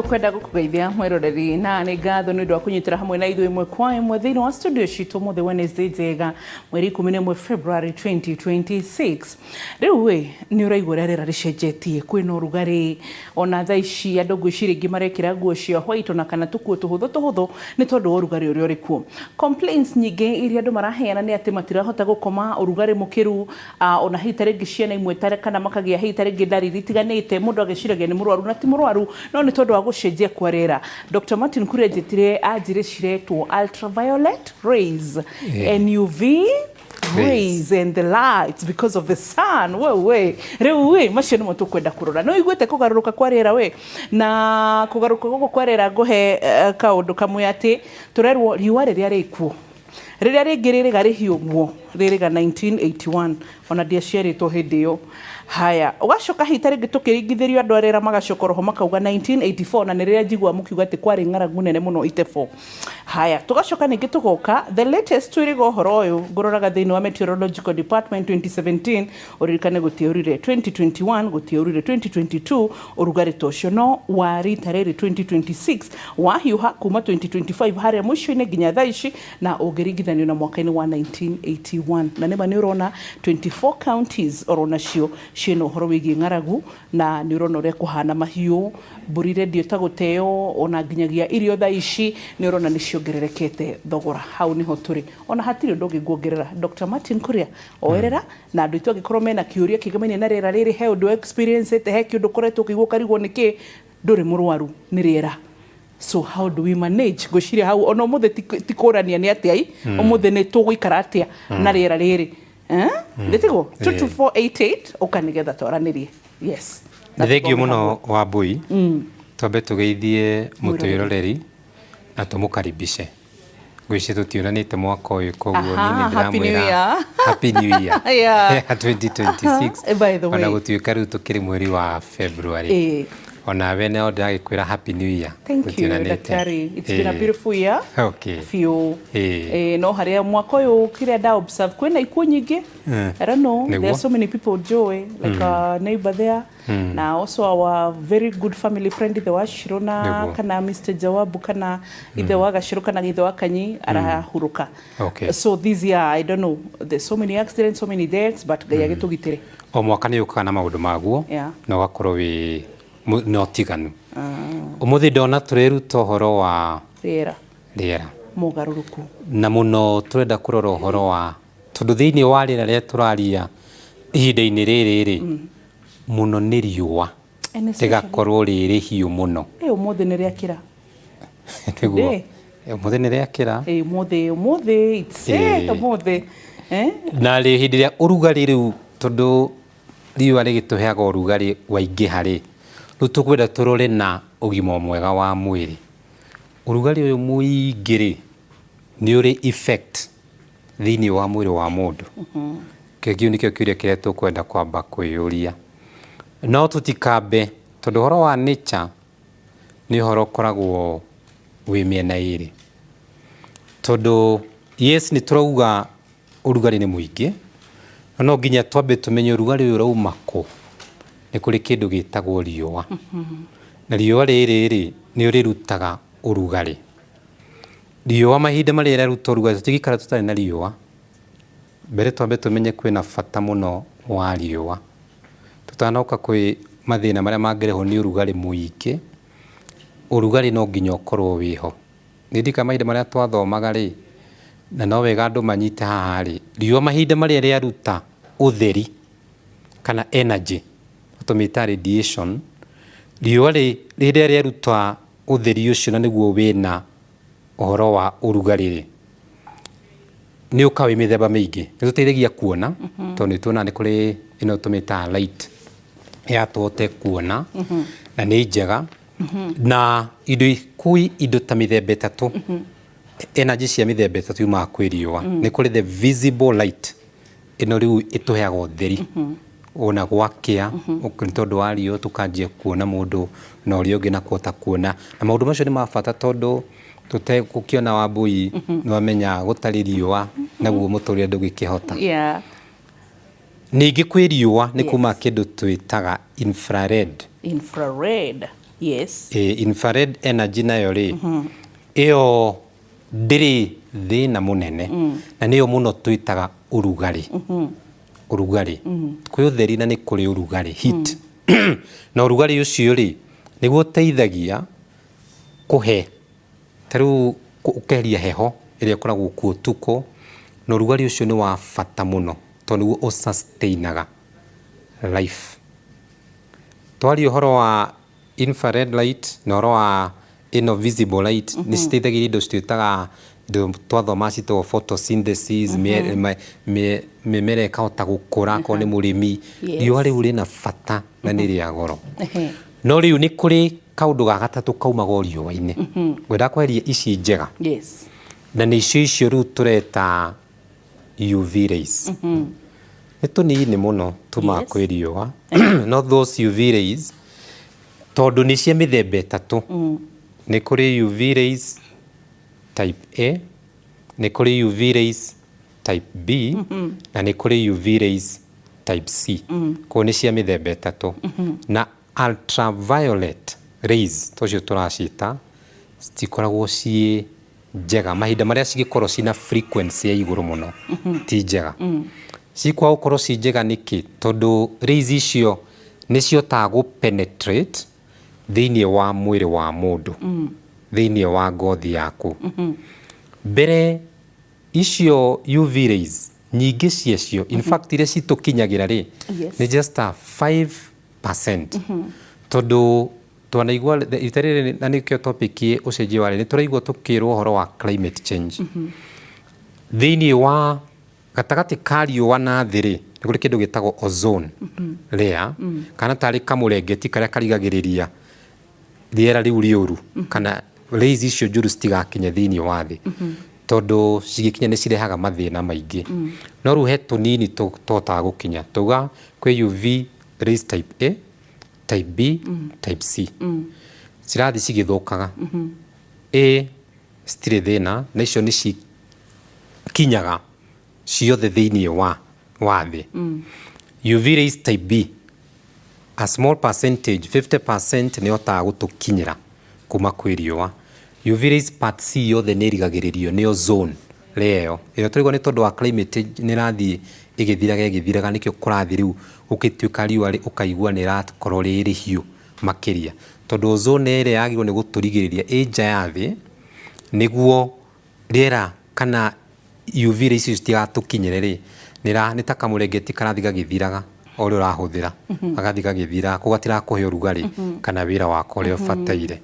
tukwenda gukugeithia mweroreri na ni ngatho ni ndu wa kunyitira hamwe na ithu imwe kwa imwe thiini wa studio citu muthe Wednesday njega mweri 11 February 2026 riu we ni uraigura rira ricenjetie kwina urugari ona thaa ici andu ngwiciria ingi marekira nguo cia white na kana tukuo tuhuthu ni tondu wa urugari uria urikuo. Complaints nyingi iria andu maraheana ni ati matirahota gukoma urugari mukiru ona hita ringi ciana imwe tare kana makagia hita ringi ndariri tiganite mundu agiciragia ni murwaru na ti murwaru no ni tondu wa gucenjia kwa rera. Dr. Martin Kuria njitire ajire ciretwo ultraviolet rays, NUV rays and the lights because of the sun. Riu macio nimo tukwenda kurora no igwete kugaruruka kwa rera we na kugaruruka guko kwa rera nguhe kaundu kamwe ati turerwo riua riria rikuo riria ringi ririga rihiuguo ririga 1981 ona dia ciaritwo hindi yo. Haya ugacoka hita ringi tukiringithirio andu arera magacokoroho makauga 1984 na niria njigwa mukiuga ati kwari ng'aragu nene muno 84. Haya tugacoka ningi tugoka the latest twirigo horo uyu nguroraga thiini wa meteorological department 2017 uririkane gutiurire 2021 gutiurire 2022 urugari tocio no wa rita riri 2026 wahiuha kuma 2025 haria mwisho-ini nginya thaa ici na ugiringithanio na mwaka-ini wa 1981 na nima ni urona 24 counties orona cio ciena uhoro wigie ng'aragu na ni urona uria kuhana mahiu mburi redio taguteo ona nginyagia irio thaa ici ni urona ni ciongererekete thogora hau niho turi ona hatiri undu ngiguongerera. Dr. Martin Kuria oerera na andu itu agikorwo mena kiuria kigamania na rera riri he undu experience he kiundu koretwo kigwo karigwo niki nduri murwaru ni rera. So how do we manage gwiciria hau ona muthe tikurania ni atia umuthe ni tuguikara atia na rera riri ndetigo 22488 ukanigetha twaranirie. Yes thengio muno wa mbui twambe tugeithie mutuiroreri na tumukaribishe ngwici tutionanite mwaka uyu koguo nini ndiramwira happy new year yeah 2026 ona gutuika riu tukiri mweri wa February ona wene o ndagikwira happy new year. Thank you daktari, it's been a beautiful year. Okay Fio no haria mwaka uyu kire da observe kwena ikuo nyingi. I don't know, there are so many people joy like a neighbor there na also our very good family friend the Washirona kana Mr. Jawabu kana ithe wa Gashiro kana ithe wa Kanyi arahuruka. Okay. So this year I don't know, there's so many accidents, so many deaths but gaya gitugitire o mwaka ni ukaga na maundu maguo no gakorwo wi no tiganu umuthi ndona turiruta uhoro wa rera mugaruruku na muno turenda kurora uhoro wa tondu thiini wa rera ria turaria ihinda-ini riri muno ni riua tigakorwo riri hiu muno umuthi ni riakira tiguo umuthi ni riakira umuthi it's umuthi na ri hindi ria urugari riu tondu riua rigituheaga urugari waingiha ri tukwenda turore na ugima mwega wa mwiri urugari uyu muingiri ni uri effect thiini wa mwiri wa mundu kegio nikio kiuria kire tukwenda kwamba kwiyuria no tutikambe tondu horo wa nature ni horo koragwo wi miena iri tondu yes ni turauga urugari ni muingi no nginya twambe tumenye urugari uyu urauma ku ni kuri kindu gitagwo riua na riua riri ni urirutaga urugari riua mahinda mari riruta urugari tutigikara tutari na riua mbere twambe tumenye kwina fata muno wa riua tutanauka kwi mathina maria mangireho ni urugari muingi urugari no nginya ukorwo wiho ndika mahinda maria twathomaga ri na no wega andu manyite haha ri riua mahinda maria riaruta utheri kana energy tumita radiation riua riria riaruta utheri ucio na niguo wina uhoro wa urugari ri ni ukawi mithemba mingi ni tuteithagia kuona tondu tuona ni kuri ino tumita light ya tote kuona na ni njega na indo ta mithemba itatu energy cia mithemba itatu yuma kwi riua ni kuri the visible light ino riu ituheaga utheri ona gwakia tondu wa riua tukanjia kuona mundu na uria ungi na kuota kuona na maundu macio ni mabata tondu tutekukiona wa mbui ni wamenya gutari riua naguo muturire ndugikihota ningi kwi riua ni kuma kindu twitaga infrared Yes. Infrared energy nayo ri iyo ndiri thina munene na niyo muno twitaga urugari urugari kwi utheri na ni kuri urugari heat na urugari ucio ri niguo teithagia kuhe taru ukeria heho iria koragwo kuo tuko na urugari ucio ni wa bata muno to niguo o sustainaga life. Twari uhoro wa infrared light na uhoro wa visible light ni citeithagia indo citwitaga twathoma citagwo photosynthesis mĩmera ĩkahota gũkũra ko nĩ mũrĩmi riũa rĩu rĩna bata na nĩ rĩa goro no rĩu nĩ kũrĩ kaũndũ ga gatatũ kaumaga o riũa-inĩ ngwenda kweria ici njega na nĩ icio rĩu tũreta UV rays nĩ tũnini mũno tumaga kwĩ riũa no those UV rays tondũ nĩ cia mĩthemba ĩtatũ nĩ kũrĩ UV rays type A, nĩ kũrĩ UV rays type B na nĩ kũrĩ UV rays type C. Ko nĩ cia mĩthemba ĩtatũ na ultraviolet rays tocio tũracita citikoragwo ciĩ njega mahinda marĩa cingĩkorwo cina frequency ya igũrũ mũno ti njega cikwa gũkorwo ci njega nĩkĩ tondũ rays icio nĩ cihotaga gũ-penetrate thĩinĩ wa mwĩrĩ wa mũndũ thĩinĩ wa ngothi yaku mbere icio UV rays nyingĩ ciacio in fact iria citũkinyagĩra rĩ nĩ just a 5% tondũ twanaigua itarĩ na nĩkĩo topic ũcenjia wa rĩ nĩ tũraigua tũkĩrwo ũhoro wa climate change thĩinĩ wa gatagatĩ ka riũa na thĩ rĩ nĩ kũrĩ kĩndũ gĩtagwo ozone layer kana tarĩ kamũrengeti karĩa karigagĩrĩria rĩera rĩu rĩũru kana rays icio njũru citigakinye thĩinĩ wa thĩ tondũ cigĩkinya nĩ cirehaga mathĩna maingĩ no rĩu he tũnini tũhotaga gũkinya tauga kwĩ UV rays type A type B type C cirathi cigĩthũkaga A citirĩ thĩna na icio nĩ cikinyaga ciothe thĩinĩ wa thĩ UV rays type B a small percentage 50% nĩ hotaga gũtũkinyĩra kuma kwĩ riũa UV rays part C yothe nĩ irigagĩrĩrio nĩ ozone layer ĩyo tũrigwo nĩ tondũ wa climate nĩ rathiĩ ĩgĩthiraga nĩkĩo kũrathiĩ rĩu ũkĩtuĩka riũa ũkaigua nĩ rakorwo rĩ rĩhiũ makĩria tondũ ozone ĩrĩa yagĩrĩirwo nĩ gũtũrigĩrĩria ĩ nja ya thĩ nĩguo rĩera kana UV rays icio citigatũkinyĩre rĩ nĩ ta kamũrengeti karathiĩ gagĩthiraga o ũrĩa ũrahũthĩra agathiĩ gagĩthiraga koguo gatirakũhe ũrugarĩ kana wĩra wako ũrĩa ũbataire.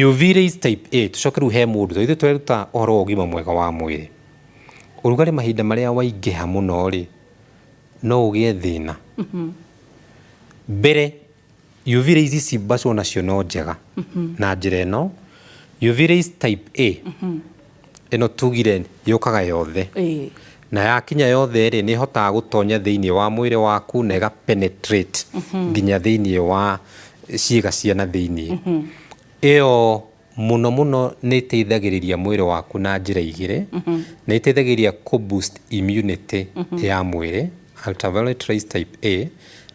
UV rays type A tũcoke rĩu he mũndũ tondũ ithuĩ tũreruta ũhoro wa ũgima mwega wa mwĩrĩ ũrugarĩ mahinda marĩa waingĩha mũno rĩ no ũgĩe thĩna mbere UV rays ici basi onacio no njega na njĩra ĩno UV rays type A ĩno tugire yũkaga yothe na yakinya yothe rĩ nĩ hotaga gũtonya thĩinĩ wa mwĩrĩ waku na ĩga penetrate nginya thĩinĩ wa ciĩga cia na thĩinĩ ĩyo mũno nĩ ĩteithagĩrĩria mwĩrĩ waku na njĩra igĩrĩ nĩ ĩteithagĩrĩria ku boost immunity ya mwĩrĩ ultraviolet rays type A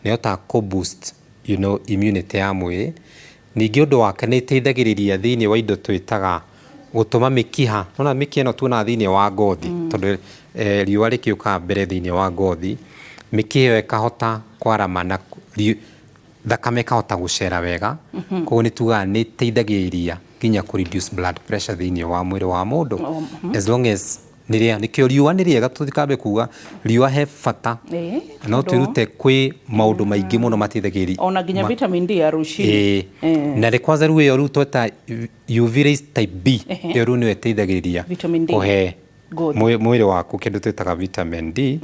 nĩ hotaga ku boost immunity ya mwĩrĩ ningĩ ũndũ wake nĩ ĩteithagĩrĩria thĩinĩ wa indo twĩtaga gũtũma mĩkiha ona mĩkiha ĩno tuona thĩinĩ wa ngothi tondũ riũa rĩkĩũka mbere thĩinĩ wa ngothi mĩkiha ĩyo ĩkahota kwarama na thakame ĩkahota gũcera wega koguo nĩ tugaga nĩ ĩteithagĩrĩria nginya kũ reduce blood pressure thĩinĩ wa mwĩrĩ wa mũndũ as long as nĩkĩo riũa nĩ rĩega tũtikambe kuga riũa he bata no twĩrute kwĩ maũndũ maingĩ mũno mateithagĩrĩria ona nginya vitamin D ya rũcinĩ na kwanza rĩu ĩyo rĩu tweta UV rays type B ĩyo rĩu nĩyo ĩteithagĩrĩria kũhe mwĩrĩ waku kĩndũ twĩtaga vitamin D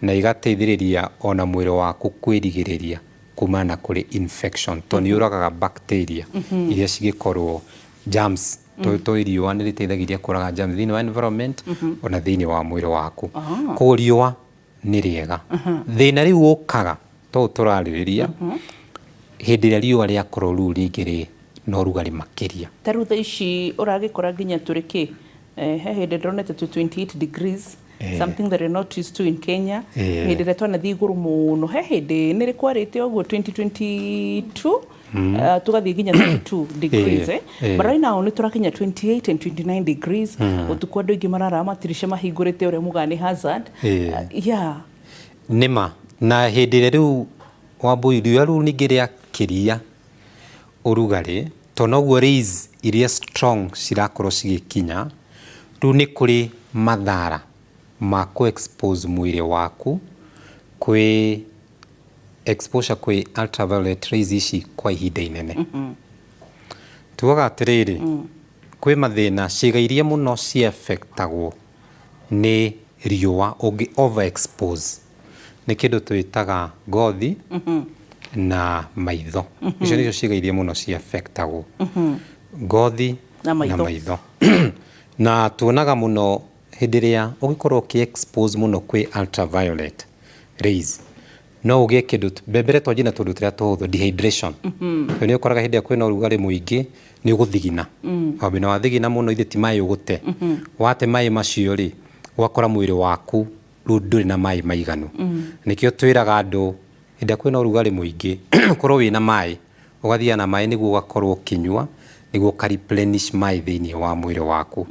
na igateithĩrĩria ona mwĩrĩ waku kwĩrigĩrĩria kumana kũrĩ infection to nĩ ũragaga bacteria iria cigĩkorwo germs to riũa nĩ rĩteithagĩrĩria kũraga germs thĩinĩ wa environment ona thĩinĩ wa mwĩrĩ waku koguo riũa nĩ rĩega thĩna rĩu ũkaga to tũrarĩrĩria hĩndĩ ĩrĩa riũa rĩakorwo rĩu rĩngĩ rĩ na ũrugarĩ makĩria ta rĩu thaa ici ũragĩkora nginya tũrĩ kĩ he hĩndĩ ndĩronete 28 degrees something that are not used to in Kenya hĩndĩ ĩrĩa twanathiĩ igũrũ mũno he hĩndĩ nĩ rĩkwarĩte ũguo 2022 tugathie nginya 32 degrees but right now ni turakinya 28 and 29 degrees utuku andu ingi marara matirisha mahingurite ure mugani hazard nima na hindi ire riu Wambui riua riu ningi ria kiria urugari to noguo rays iria strong cirakorwo cigikinya riu ni kuri mathara ma ku expose mwiri waku kwi exposure kwi ultraviolet rays ici kwa ihinda inene tugaga atiriri kwi mathina ciiga iria muno ci affectagwo ni riua ungi overexpose ni kindu twitaga ngothi na maitho icio nicio ciiga iria muno ci affectagwo ngothi na maitho na tuonaga muno hindi ria ugikorwo ki expose muno kwi ultraviolet rays no ugie kindu mbembere twajina tundu turia tuhuthu dehydration ni ukoraga hindi ya kwina urugari muingi ni uguthigina wabina wathigina muno ithi ti mai ugute wate mai macio ri wakora mwiri waku nduri na mai maiganu nikio twiraga andu hindi ya kwina urugari muingi korwo wina mai ugathia na mai niguo ugakorwo kinyua niguo ka replenish mai thiini wa mwiri waku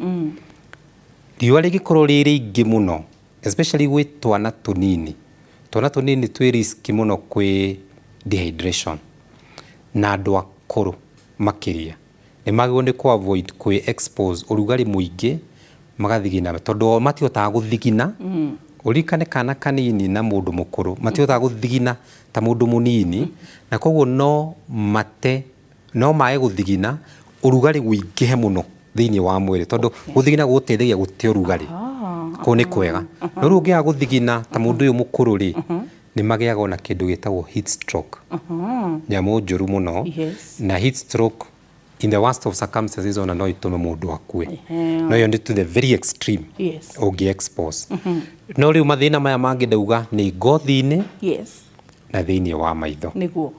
riua rigikorwo riri ingi muno especially gwi twana tunini twi risk muno kwi dehydration na andu akuru makiria ni magwo ni ku avoid kwi expose urugari muingi magathigina tondu matihotaga guthigina urikane kana kanini na mundu mukuru matihotaga guthigina ta mundu munini na koguo no mae guthigina urugari guingihe muno thiini wa mwiri tondu guthigina guteithagia gutie urugari ko ni kwega no riu ngia guthigina ta mundu uyu mukuru ri ni magiaga na kindu gitagwo heat stroke nyamu njuru muno na heat stroke in the worst of circumstances ona no itume mundu akue no yo to the very extreme ungi expose no riu mathina maya mangi ndauga ni ngothi-ini na thiini wa maitho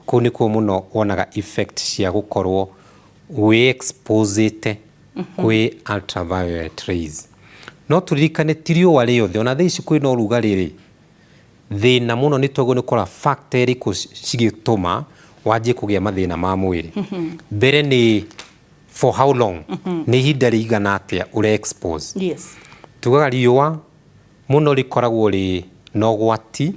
ko nikuo muno wonaga effect cia gukorwo we exposite kwi ultraviolet rays no turirikane tirio riothe ona thici kwina urugari ri thina muno ni twago ni kora factor iriku cigituma wanjie kugia mathina ma mwiri mbere ni for how long ni ihinda rigana atia ure expose tugaga riua muno rikoragwo ri no gwati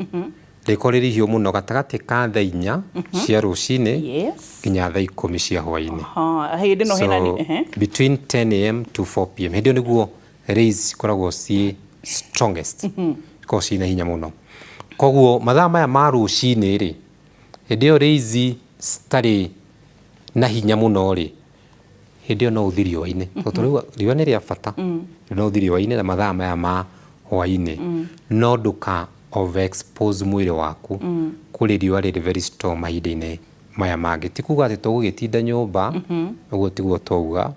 rikorwo ri hiu muno gatagati ka thaa 4 cia rucini nginya thaa 10 cia hwaini between 10 am to 4 pm hindi niguo rays koragwo ci strongest ko cina hinya muno koguo mathaa maya ma rucini ri hindi yo rays stari na hinya muno ri hindi yo no uthiri riua-ini riua ni ria bata no uthiri riua-ini na mathaa maya ma hwaini no nduka overexpose mwiri waku kuri riua riri very strong mahinda-ini maya mangi ti kuga ati tugugitinda nyumba uguo tiguo twauga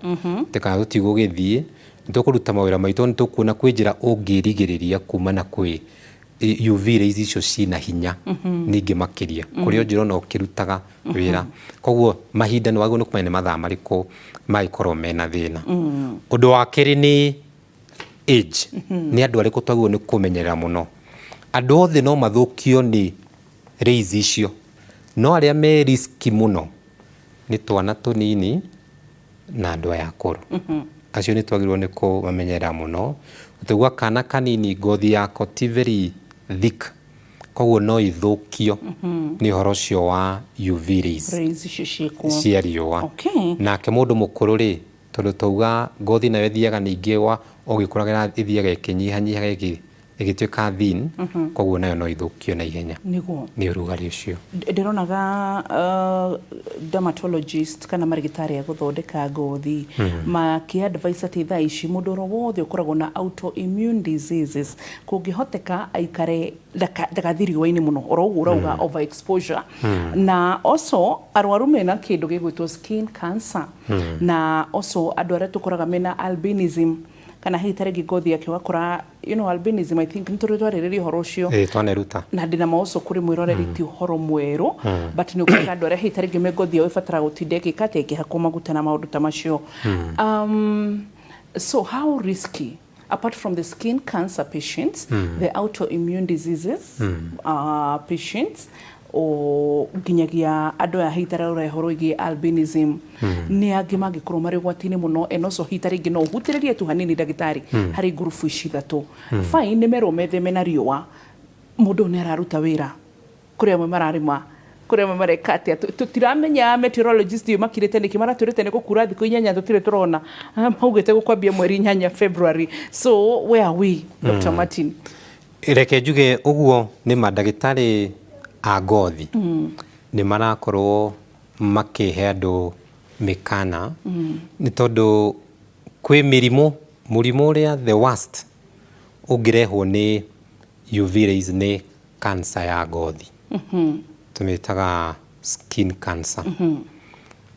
tikana tutigugithie nitukuruta mawira maitu nitukuona kwi njira ungirigiriria kumana kwi UV rays icio cina hinya ningi makiria kurio njira no kirutaga wira koguo mahinda ni wagwo ni kumenya mathaa mariku maikorwo mena thina undu wa keri ni age ni andu ariku twagwo ni kumenyerera muno andu othe no mathukio ni rays icio no aria me riski muno ni twana tunini na andu aya akuru acio ni twagirwo ni kumamenyerera muno utagwa kana kanini ngothi yako ti very thick koguo no ithukio ni horo cio wa UV rays cia riua nake mundu mukuru ri tondu tauga ngothi nayo thiaga ningi wa ugikuragira ithiaga ikinyihanyiha igituika thin koguo nayo no ithukio na ihenya ni urugari ucio ndironaga dermatologist kana marigitari ya guthondeka ngothi maki advice ati thaa ici mundu wothe ukoragwo na autoimmune diseases kungihoteka aikare ndagathiri riua-ini muno oroguo urauga overexposure na also arwaru mena kindu gigwitwo skin cancer na also andu aria tukoraga mena albinism kana hitaregi ngothi yake wakora albinism I think nituritwaririria horo ucio twaneruta na ndina mauso kuri mwiroreri ti horo mweru but ni ukora andu aria hitaregi me ngothi yao ibatara gutindeka ikate ikihako maguta na maundu ta macio so how risky apart from the skin cancer patients the autoimmune diseases patients o nginyagia andå aya hitara rehoro igi albinism nä angä mangäkorwo marä gwati-inä må no enoco hita rä ngä no å hutärä tu hanini ndagätarä harä ngurubu ici ithatå fine nä merwo metheme na riåa må ndå nä araruta wä ra kå rä amwe mararä kuri amwe mareka atia tutiramenya meteorologist yu makirite niki maratwirite ni gukura thikũ 8 tutire turona maugite gukwambia mweri 8 February so where are we Dr. Martin reke njuge uguo ni mandagĩtarĩ a ngothi ni marakorwo makihe andu mikana ni tondu kwi murimu uria the worst ungirehwo ni UV rays ni cancer ya ngothi tumitaga skin cancer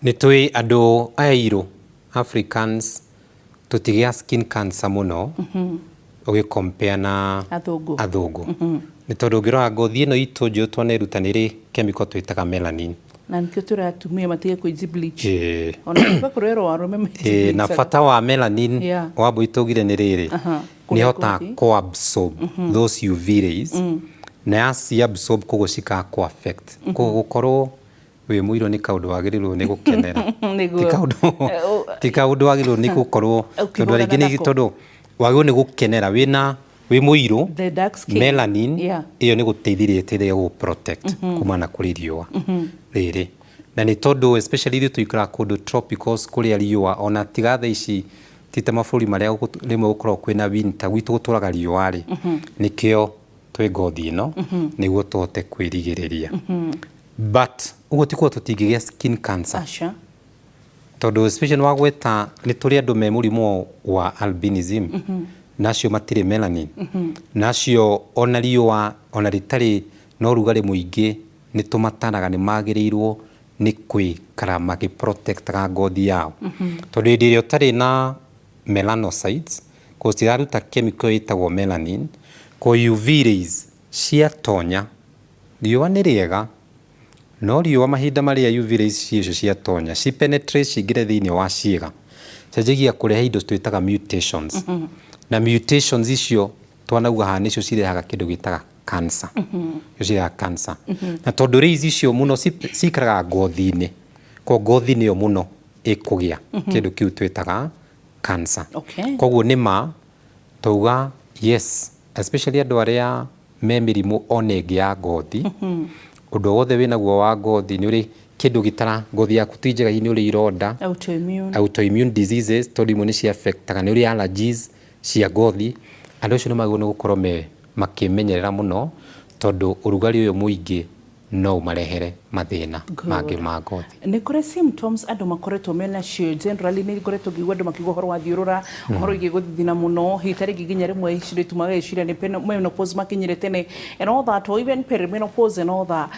ni twi andu airu Africans tutigia skin cancer muno ugicompare na athungu ni tondu ngirora ngothi ino itu nju twanerutaniri chemical twitaga melanin na nikio turatumia matige kwiji bleach ona kwa kurero warume na fata wa melanin wabo itugire ni riri ni hota ko absorb those UV rays na yasi absorb kugucika ko affect gukorwo wi muiro ni kaundu wagirirwo ni gukenera ti kaundu wagirirwo ni gukorwo tondu ringi ni tondu wagirwo ni gukenera wi muiro melanin iyo ni guteithiritie gu protect kumana kuri riũa riri na ni tondu especially ithu tuikara kundu tropicals kuria riũa ona tigatha ici tita mabũrũri maria rimwe gukorwo kwina winter gwitu gutũraga riũa ri nikio twi ngothi ino niguo tuhote kwirigiriria but uguo tikuo tutingĩgĩa skin cancer tondu especially wagweta ni turi andu me murimu wa albinism nacio matire melanin nacio ona riũa ona ritari no rugari muingi ni tumatanaga ni magirirwo ni kwikara magiprotectaga ngothi yao tondu hĩndĩ ĩrĩa ũtarĩ na melanocytes kũciraruta chemical ĩtagwo melanin ko UV rays ciatonya riũa nĩ rĩega no riũa mahinda marĩa UV rays ciacio ciatonya ci penetrate cingire thĩinĩ wa ciĩga cianjagia kũrehe indo twĩtaga mutations na mutations icio twanauga haha nĩcio cirehaga kĩndũ gĩtaga cancer cirehaga cancer na tondũ rays icio mũno cikaraga ngothi-inĩ ko ngothi nĩyo mũno ĩkũgĩa kĩndũ kĩu twĩtaga cancer koguo nĩ ma tauga yes especially andu aria me mirimu ona ĩngĩ ya ngothi undu wothe winaguo wa ngothi ni uri kindu gitara ngothi yaku ti njega ni uri ironda autoimmune diseases tondu imwe ni cia affectaga ni uri allergies cia ngothi andu acio ni magĩrĩirwo ni gukorwo makimenyerera muno tondu urugari uyu muingi no marehere mathina mangĩ ma ngothi nĩ kũrĩ symptoms andũ makoretwo mena cio generally nĩ ngoretwo ngĩigua andũ makĩigua ũhoro wa thiũrũra ũhoro wĩgiĩ gũthithina mũno hita rĩngĩ nginya rĩmwe icirĩtu mageciria nĩ menopause makinyire tene and all that or even perimenopause and all that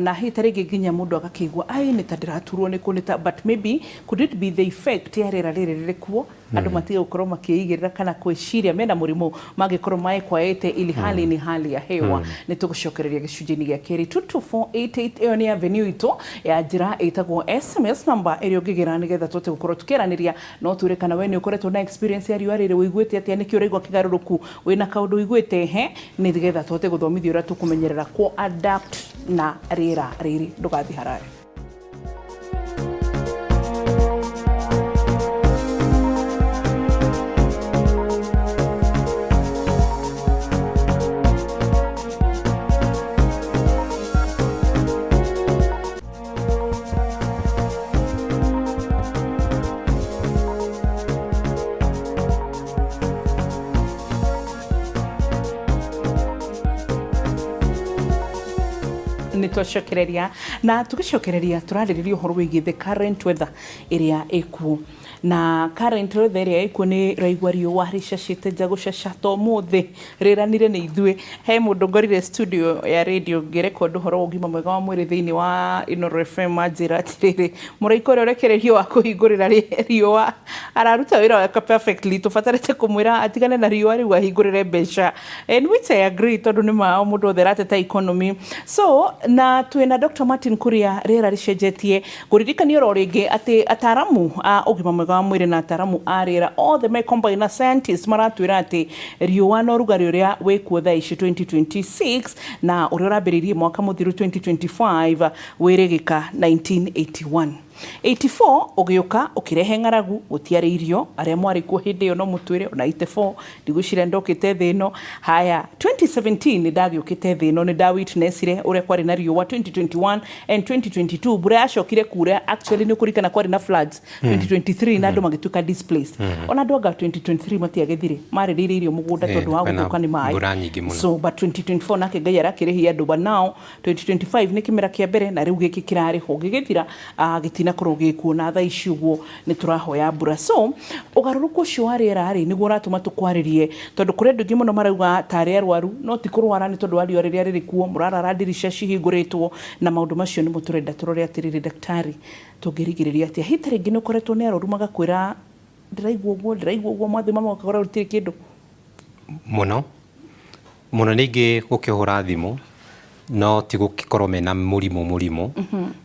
na hita rĩngĩ nginya mũndũ agakĩigua ai nĩ ta ndĩraturwo nĩ kũ but maybe could it be the effect ya rĩera rĩrĩ rĩrĩ kuo andũ matige gũkorwo makĩigĩrĩra kana kwĩciria mena mũrimũ mangĩkorwo maekwaĩte ili hali ni hali ya hewa nĩ tũgũcokereria gĩcunjĩ-inĩ gĩa kerĩ 22488 ĩyo nĩ avenue itũ ya njĩra ĩtagwo SMS number ĩrĩa ũngĩgera nĩgetha tũhote gũkorwo tũkĩaranĩria no twĩre kana we nĩ ũkoretwo na experience ya riũa rĩrĩ wĩiguĩte atĩa nĩkĩ ũraigua kĩgarũrũku wĩna kaũndũ wĩiguĩte nĩgetha tũhote gũthomithia ũrĩa tũkũmenyerera ku adapt na rĩera rĩrĩ ndũgathiĩ haraya. Tũcokereria na tũgĩcokereria tũrarĩrĩria ũhoro wĩgiĩ the current weather ĩrĩa ĩkuo na current weather ĩrĩa ĩkuo nĩ raigua riũa rĩcacĩte njagũcaca mũthĩ rĩranire nĩ ithuĩ he mũndũ ngorire studio ya radio ngĩrekondi ũhoro wa ũgima mwega wa mwĩrĩ thĩinĩ wa Inooro FM anjĩra atĩrĩrĩ mũraika ũrĩa ũrekereirio wa kũhingũrĩra riũa araruta wĩra wake perfectly tũbatarĩte kũmwĩra atigane na riũa rĩu ahingũrĩre mbeca and which I agree tondũ nĩ mao mũndũ othe arateta economy so na twina Dr. Martin kuria rĩera rĩcenjetie ngũririkania oro rĩngĩ atĩ ataramu a ũgima mwega wa mwiri na ataramu arira othe me combine na scientists maratwira ati riua no rugari uria wikuo thaa ici 2026 na uria urambiririe mwaka muthiru 2025 wirigika 1981 84 ugiuka ukirehe ng'aragu gutiari irio aria mwari kuo hindi yo no mutwire ona 84 ndigwicire ndokite thino haya 2017 ni ndagiukite thino ni nda witnessire uria kwari na riua 2021 and 2022 bura yacokire kura actually ni kurikana kwari na floods 2023 na andu magituka displaced ona andu anga 2023 matiagethire maririire irio mugunda tondu wa guthuka ni mai so but 2024 nake Ngai arakirihia andu but now 2025 ni kimera kia mbere na riu giki kirari ho gigithira gitina kuroge kuona thaa ici uguo ni turahoya mbura so ugaruruko ucio wa riera ri niguo uratuma tukwaririe tondu kuri andu ingi muno marauga tari arwaru no ti kurwara ni tondu wa riera riria riri kuo murarara ndirisha cihinguritwo na maundu macio ni muturenda turore atiriri daktari tungirigiriria atia hitari ingi nukoretwo ni arwaru magakwira ndiraigua uguo mwathi mama ukagora rutire kindu muno ningi gukihura thimu no ti gukikorwo mena murimu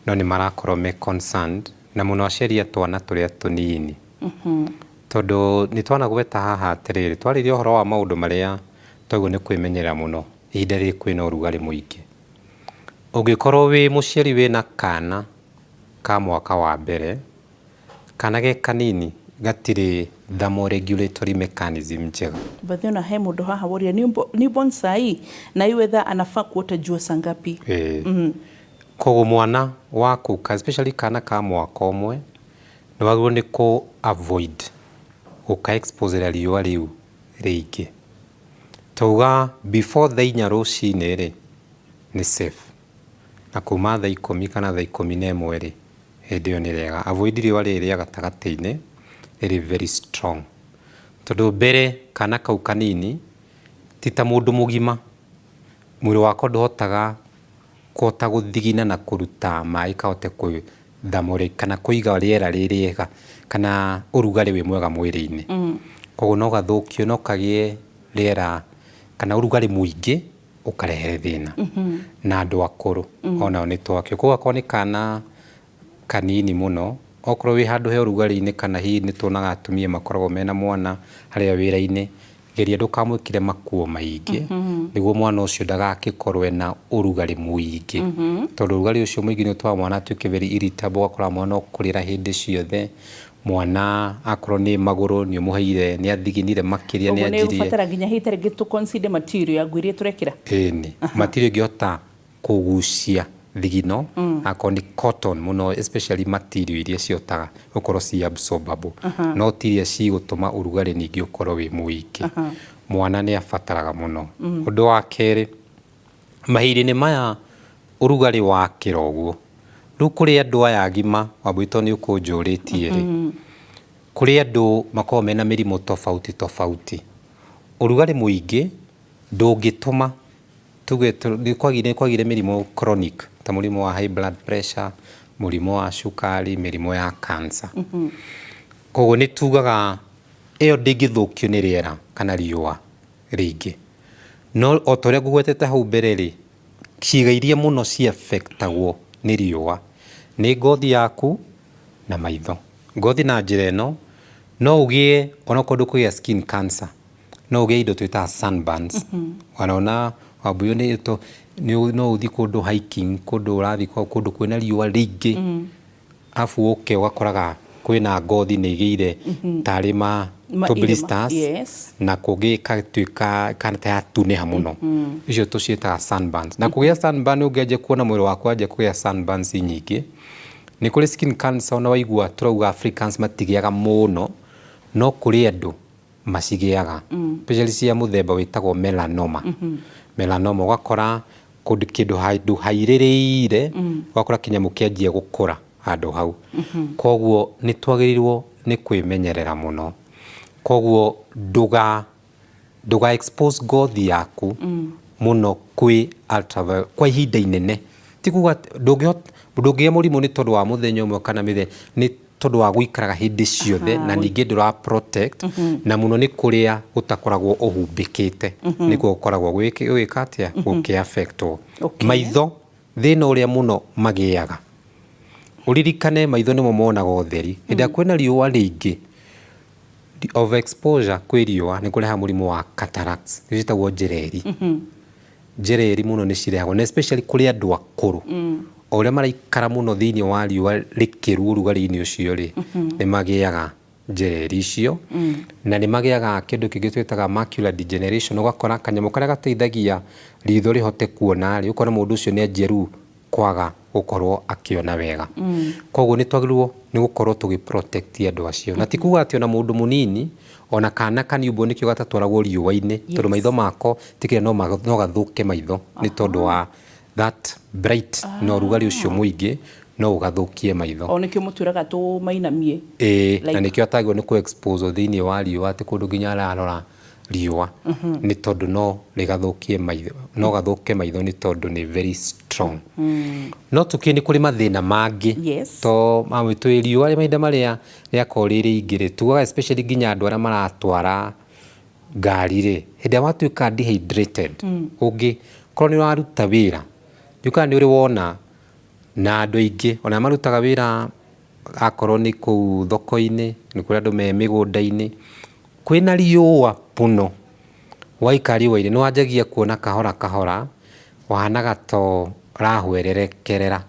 no ni marakorwo me concerned na muno aciari twana turia tunini tondu ni twana gweta haha atiriri twaririe horo wa maundu maria twaigwo ni kwimenyera muno ihinda riri kwina urugari muingi ungikorwo wi muciari wina kana ka mwaka wa mbere kana ge kanini gatire thermoregulatory mechanism njega bathiona he mundu haha woria newborn sai na iwetha anafaa kuota jua sangapi kogo mwana waku especially kana ka mwaka umwe ni wagwo ni ko avoid uka expose riua riu ringi tuga before the inya rucini ri ni safe na kuma thaa 10 kana thaa 11 ri hindi yo ni rega avoid riua riri gatagati-ini iri very strong tondu mbere kana kau kanini tita mundu mugima mwiri wako ndohotaga kota guthigina na kuruta mai kahote kwithamure kana kuiga riera ririega kana urugari wi mwega mwiri-ini koguo no gathukio no kagie riera kana urugari muingi ukarehere thina na andu akuru ona ni twakio koguo akorwo ni kana kanini muno okorwo wi handu he urugari-ini kana hihi ni tuonaga atumia makoragwo mena mwana haria wira-ini geria ndukamwikire makuo maingi niguo mwana ucio ndagagikorwe na urugari muingi tondu urugari ucio muingi ni utwa mwana atuike very irritable akora mwana ukurira hindi ciothe mwana akorwo ni maguru ni umuheire ni athiginire makiria ni anjirie ni ufatara nginya hitare gitu consider material ya gwirie turekira ni material giota kugucia thigino akoni ni cotton muno especially material iria ciotaga ukorwo ci absorbable no tiria ci gutuma urugari ningi ukorwo wi muingi mwana ni afataraga muno undu wa keri mahiri-ini maya urugari wa kiroguo riu kuri andu aya agima wabwito ni ukunjuritie ri kuri andu makorwo mena mirimo tofauti urugari muingi ndungituma tuge kwagire mirimo chronic ta murimo wa high blood pressure murimo wa cukari mirimo ya cancer koguo ni tugaga iyo ndingithukio ni riera kana riua ringi no otoria ngugwetete hau mbere ri ciiga iria muno ci affectagwo ni riua ni ngothi yaku na maitho ngothi na njira ino no ugie ona kondu kugia skin cancer no ugie indo twita sunburns wanaona wabuyo ni to no uthi kundu hiking kundu urathi kundu kwina riua ringi afu uke ugakoraga kwina ngothi ni igire tarima to blisters na kugi katuika kana ta tuneha muno icio tucieta sunburns na kugia sunburn ungeje kuona mwiri wakwa aje kugia sunburns nyingi ni kuri skin cancer ona waigua turauga Africans matigiaga muno no kuri andu macigiaga especially cia muthemba witagwo melanoma melanoma ugakora kindu handu haiririire ugakora kinyamu kianjia gukura handu hau koguo ni twagirirwo ni kwimenyerera muno koguo nduga expose ngothi yaku muno kwi ultraviolet kwa ihinda inene tikuga ndungia murimu ni tondu wa muthenya umwe kana mithe ni tondu wa guikaraga hindi ciothe na ningi ndura protect na muno ni kuria utakoragwo uhumbikite nikuo ukoragwo gwikatia uki affectwo maitho thina uria muno magiaga uririkane maitho nimo monaga utheri hĩndĩ kwĩna riũa rĩingĩ over exposure kwĩ riũa nĩ kũreha mũrimũ wa cataracts wĩtagwo njereri njereri mũno nĩ cirehagwo na especially kũrĩ andũ akũrũ o ũrĩa maraikara mũno thĩinĩ wa riũa rĩkĩru ũrugarĩ-inĩ ũcio rĩ nĩ magĩaga njereri icio na nĩ magĩaga kĩndũ kĩngĩ twĩtaga macular degeneration ũgakora kanyamũ karĩa gateithagia ritho rĩhote kuona rĩ ũkora mũndũ ũcio nĩ anjia rĩu kwaga gũkorwo akĩona wega koguo nĩ twagĩrĩirwo nĩ gũkorwo tũgĩ protect andũ acio na ti kuga atĩ ona mũndũ mũnini ona kana kaniumbo nĩkĩo gatatwaragwo riũa-inĩ tondũ maitho mako tikĩrĩa no gathũke maitho nĩ tondũ wa that bright na ũrugarĩ ũcio mũingĩ no ũgathũkie maitho o nĩkĩo mũtwĩraga tũmainamie na nĩkĩo atagĩrĩirwo nĩ kũ-expose thĩinĩ wa riũa atĩ kũndũ nginya ararora riũa nĩ tondũ no rĩgathũkie maitho no gathũke maitho nĩ tondũ nĩ very strong no tukĩ nĩ kũrĩ mathĩna mangĩ to mamwĩtũ riũa mahinda marĩa rĩakorwo rĩ rĩingĩ rĩ tugaga especially nginya andũ arĩa maratwara ngari rĩ hĩndĩ ĩrĩa watuĩka dehydrated ũngĩkorwo nĩ waruta wĩra nĩũkaga nĩ ũrĩ wona na andũ aingĩ ona marutaga wĩra akorwo nĩ kũu thoko-inĩ nĩ kũrĩ andũ me mĩgũnda-inĩ kwĩna riũa mũno waikara riũa-inĩ nĩ wanjagia kuona kahora kahora wahanaga to rahwererekerera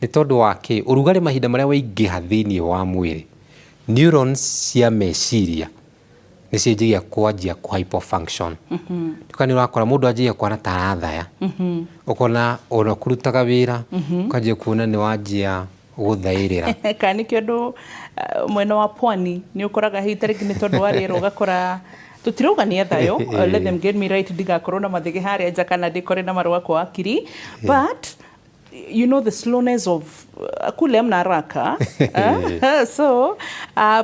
nĩ tondũ wa kĩ ũrugarĩ mahinda marĩa waingĩha thĩinĩ wa mwĩrĩ neurons cia meciria nĩ cianjagia kwanjia ku hypofunction tuka nĩ ũrakora mũndũ anjagia kuona ta arathaya ũkona ona kũrutaga wĩra ũkanjia kuona nĩ wanjia gũthaĩrĩra kana nĩ kĩndũ mwena wa pwani nĩ ũkoraga hĩ tarĩngĩ nĩ tondũ wa rĩera ũgakora tũtirauga thayo let them get me right ndigakorwo na mathĩgĩ harĩa nja kana ndĩkore na marũa kwa akiri but you know the slowness of kule mna haraka so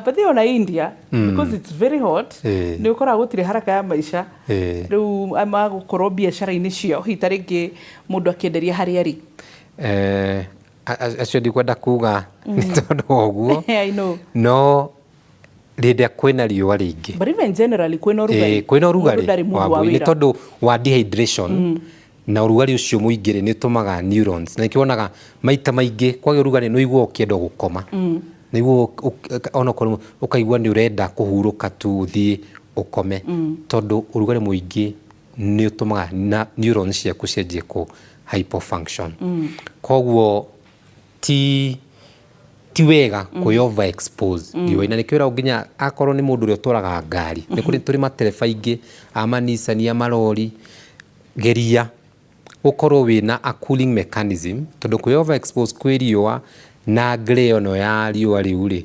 but they on India because it's very hot nĩ ũkoraga gũtirĩ haraka ya maisha rĩu amagũkorwo biacara-inĩ ciao hĩ tarĩngĩ mũndũ akĩenderia harĩa rĩ acio ndikwenda kuga nĩ tondũ ũguo no rĩrĩa kwĩna riũa rĩingĩ but even generally kwĩna ũrugarĩ nĩ tondũ wa dehydration na ũrugarĩ ũcio mũingĩ nĩ ũtũmaga neurons na nĩkĩonaga maita maingĩ kwagĩa ũrugarĩ nĩ ũiguaga ũkĩenda gũkoma nĩguo onokorwo ũkaigua nĩ ũrenda kũhurũka tu ũthiĩ ũkome tondũ ũrugarĩ mũingĩ nĩ ũtũmaga neurons ciaku cianjie ku hypofunction koguo ti wega kwĩ over expose riũa-inĩ nĩkĩo wĩra nginya akorwo nĩ mũndũ ũrĩa ũtwaraga ngari nĩ kũrĩ tũrĩ matereba aingĩ amanicani amarori geria ũkorwo wĩna a cooling mechanism tondũ kwĩ over expose kwĩ riũa na glare ono ya riũa rĩu rĩ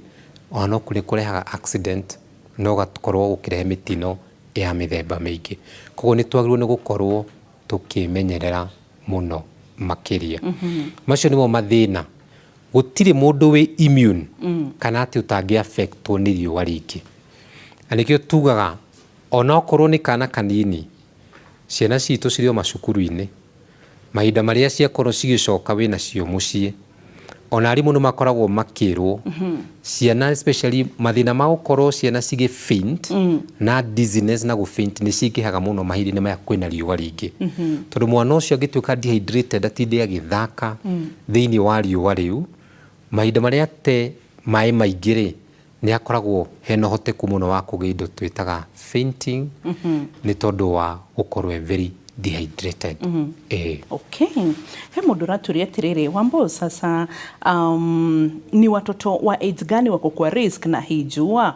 ona kũrĩ kũrehaga accident no gakorwo gũkĩrehe mĩtino ya mĩthemba mĩingĩ koguo nĩ twagĩrĩirwo nĩ gũkorwo tũkĩmenyerera mũno makĩria macio nĩmo mathĩna gũtirĩ mũndũ wĩ immune kana atĩ ũtangĩ affectwo nĩ riũa rĩingĩ na nĩkĩo tugaga onokorwo nĩ kana kanini ciana citũ cirĩ o macukuru-inĩ mahinda marĩa ciakorwo cigĩcoka wĩna cio mũciĩ ona arimũ nĩ makoragwo makĩrwo ciana especially mathĩna ma gũkorwo ciana cigĩ faint na dizziness na gũ faint nĩ cingĩhaga mũno mahinda-inĩ maya kwĩna riũa rĩingĩ tondũ mwana ũcio angĩtuĩka dehydrated atinde agĩthaka thĩinĩ wa riũa rĩu mahinda marĩa te maĩ maingĩ rĩ nĩ akoragwo hena ũhoteku mũno wa kũgĩa indo twĩtaga fainting nĩ tondũ wa gũkorwo very dehydrated. Okay. He mũndũ ũratũria atĩrĩrĩ Wambo sasa ni watoto wa age gani wako kwa risk na hii jua?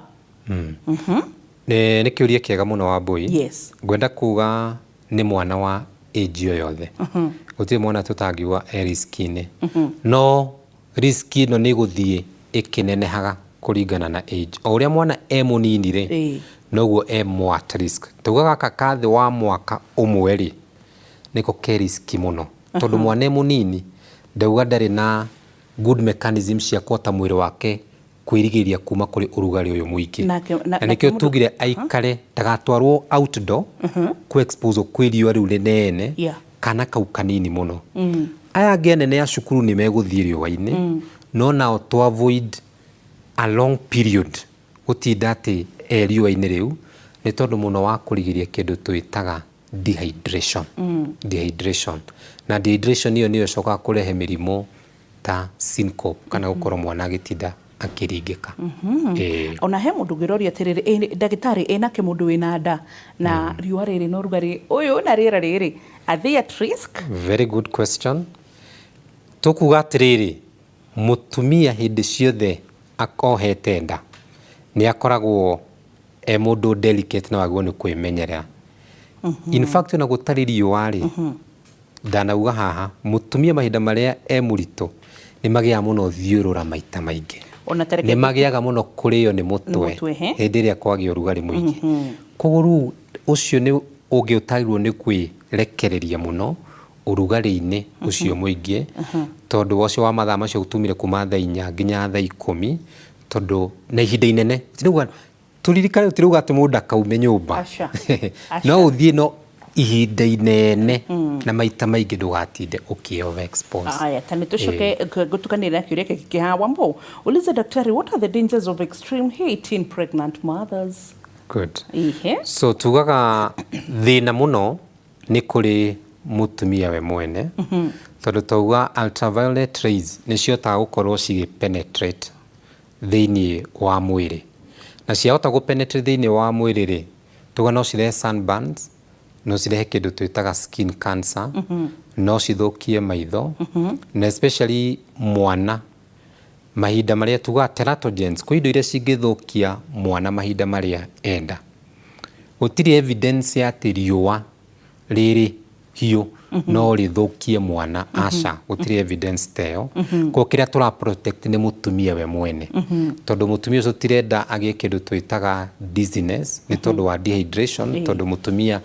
Nĩ kĩũria kĩega mũno Wambui. Yes. Ngwenda kuga nĩ mwana wa age o yothe. Gũtirĩ mwana tũtangiuga e risk-inĩ. No risk ĩno nĩ gũthiĩ ĩkĩnenehaga kũringana na age. O ũrĩa mwana e mũnini rĩ noguo e more at risk. Tugaga kaka thĩ wa mwaka ũmwe rĩ nĩko ke risk mũno. Tondũ mwana e mũnini ndauga ndarĩ na good mechanism cia kũhota mwĩrĩ wake kwĩrigĩrĩria kuma kũrĩ ũrugarĩ ũyũ mũingĩ. Na nĩkĩo tugire aikare ndagatwarwo outdoor ku expose kwĩ riũa rĩu rĩnene kana kau kanini mũno. Aya angĩ anene a cukuru nĩ megũthiĩ riũa-inĩ no nao to avoid a long period gũtinda atĩ e riũa-inĩ rĩu nĩ tondũ mũno wa kũrigĩrĩria kĩndũ twĩtaga dehydration. Dehydration. Na dehydration iyo nĩyo ĩcokaga kũrehe mĩrimũ ta syncope kana gukorwo mwana agitinda akiringika. Ona he mundu ngiroria atiriri ndagitari ena ke mundu wina nda na riua riri no rugari uyu na riera riri, are they at risk? Very good question. Tukuga atiriri mutumia hindi ciothe akohete nda ni akoragwo mundu delicate na wagwo ni kwimenyerera. In fact na gutari riua ri ndanauga haha mutumia mahinda maria murito ni magia muno thiurura maita maingi, ni magiaga muno kurio ni mutwe hindi ria kwagio rugari muingi. Koguo ru ucio ni ungiutarirwo ni kwirekereria muno urugari-ini ucio muingi tondu ucio wa mathaa macio utumire kuma thaa 4 nginya thaa 10 tondu na ihinda inene tiruga turirikane utiruga ati mundu akaume nyumba no uthie no ihinda inene na maita maingi ndugatinde ukio expose. Aya tani tucoke gutukanira kiuria kikiha Wambo, uliza daktari, what are the dangers of extreme heat in pregnant mothers? Good. So tugaga thina muno ni kuri mutumia we mwene tondu tauga ultraviolet rays nicio ta gukorwo cigi penetrate thiini wa mwiri na ciahota gu penetrate thiini wa mwiri ri tuga no cirehe sunburns, no cirehe kindu twitaga skin cancer, no cithukie maitho na especially mwana mahinda maria tuga teratogens kwa indo iria cingithukia mwana mahinda maria enda. Gutiri evidence ya riua riri hiyo no rithukie mwana aca gutiri evidence teo ko kiria tura protect ni mutumia we mwene tondu mutumia ucio tirenda agie kindu twitaga dizziness ni tondu wa dehydration tondu mutumia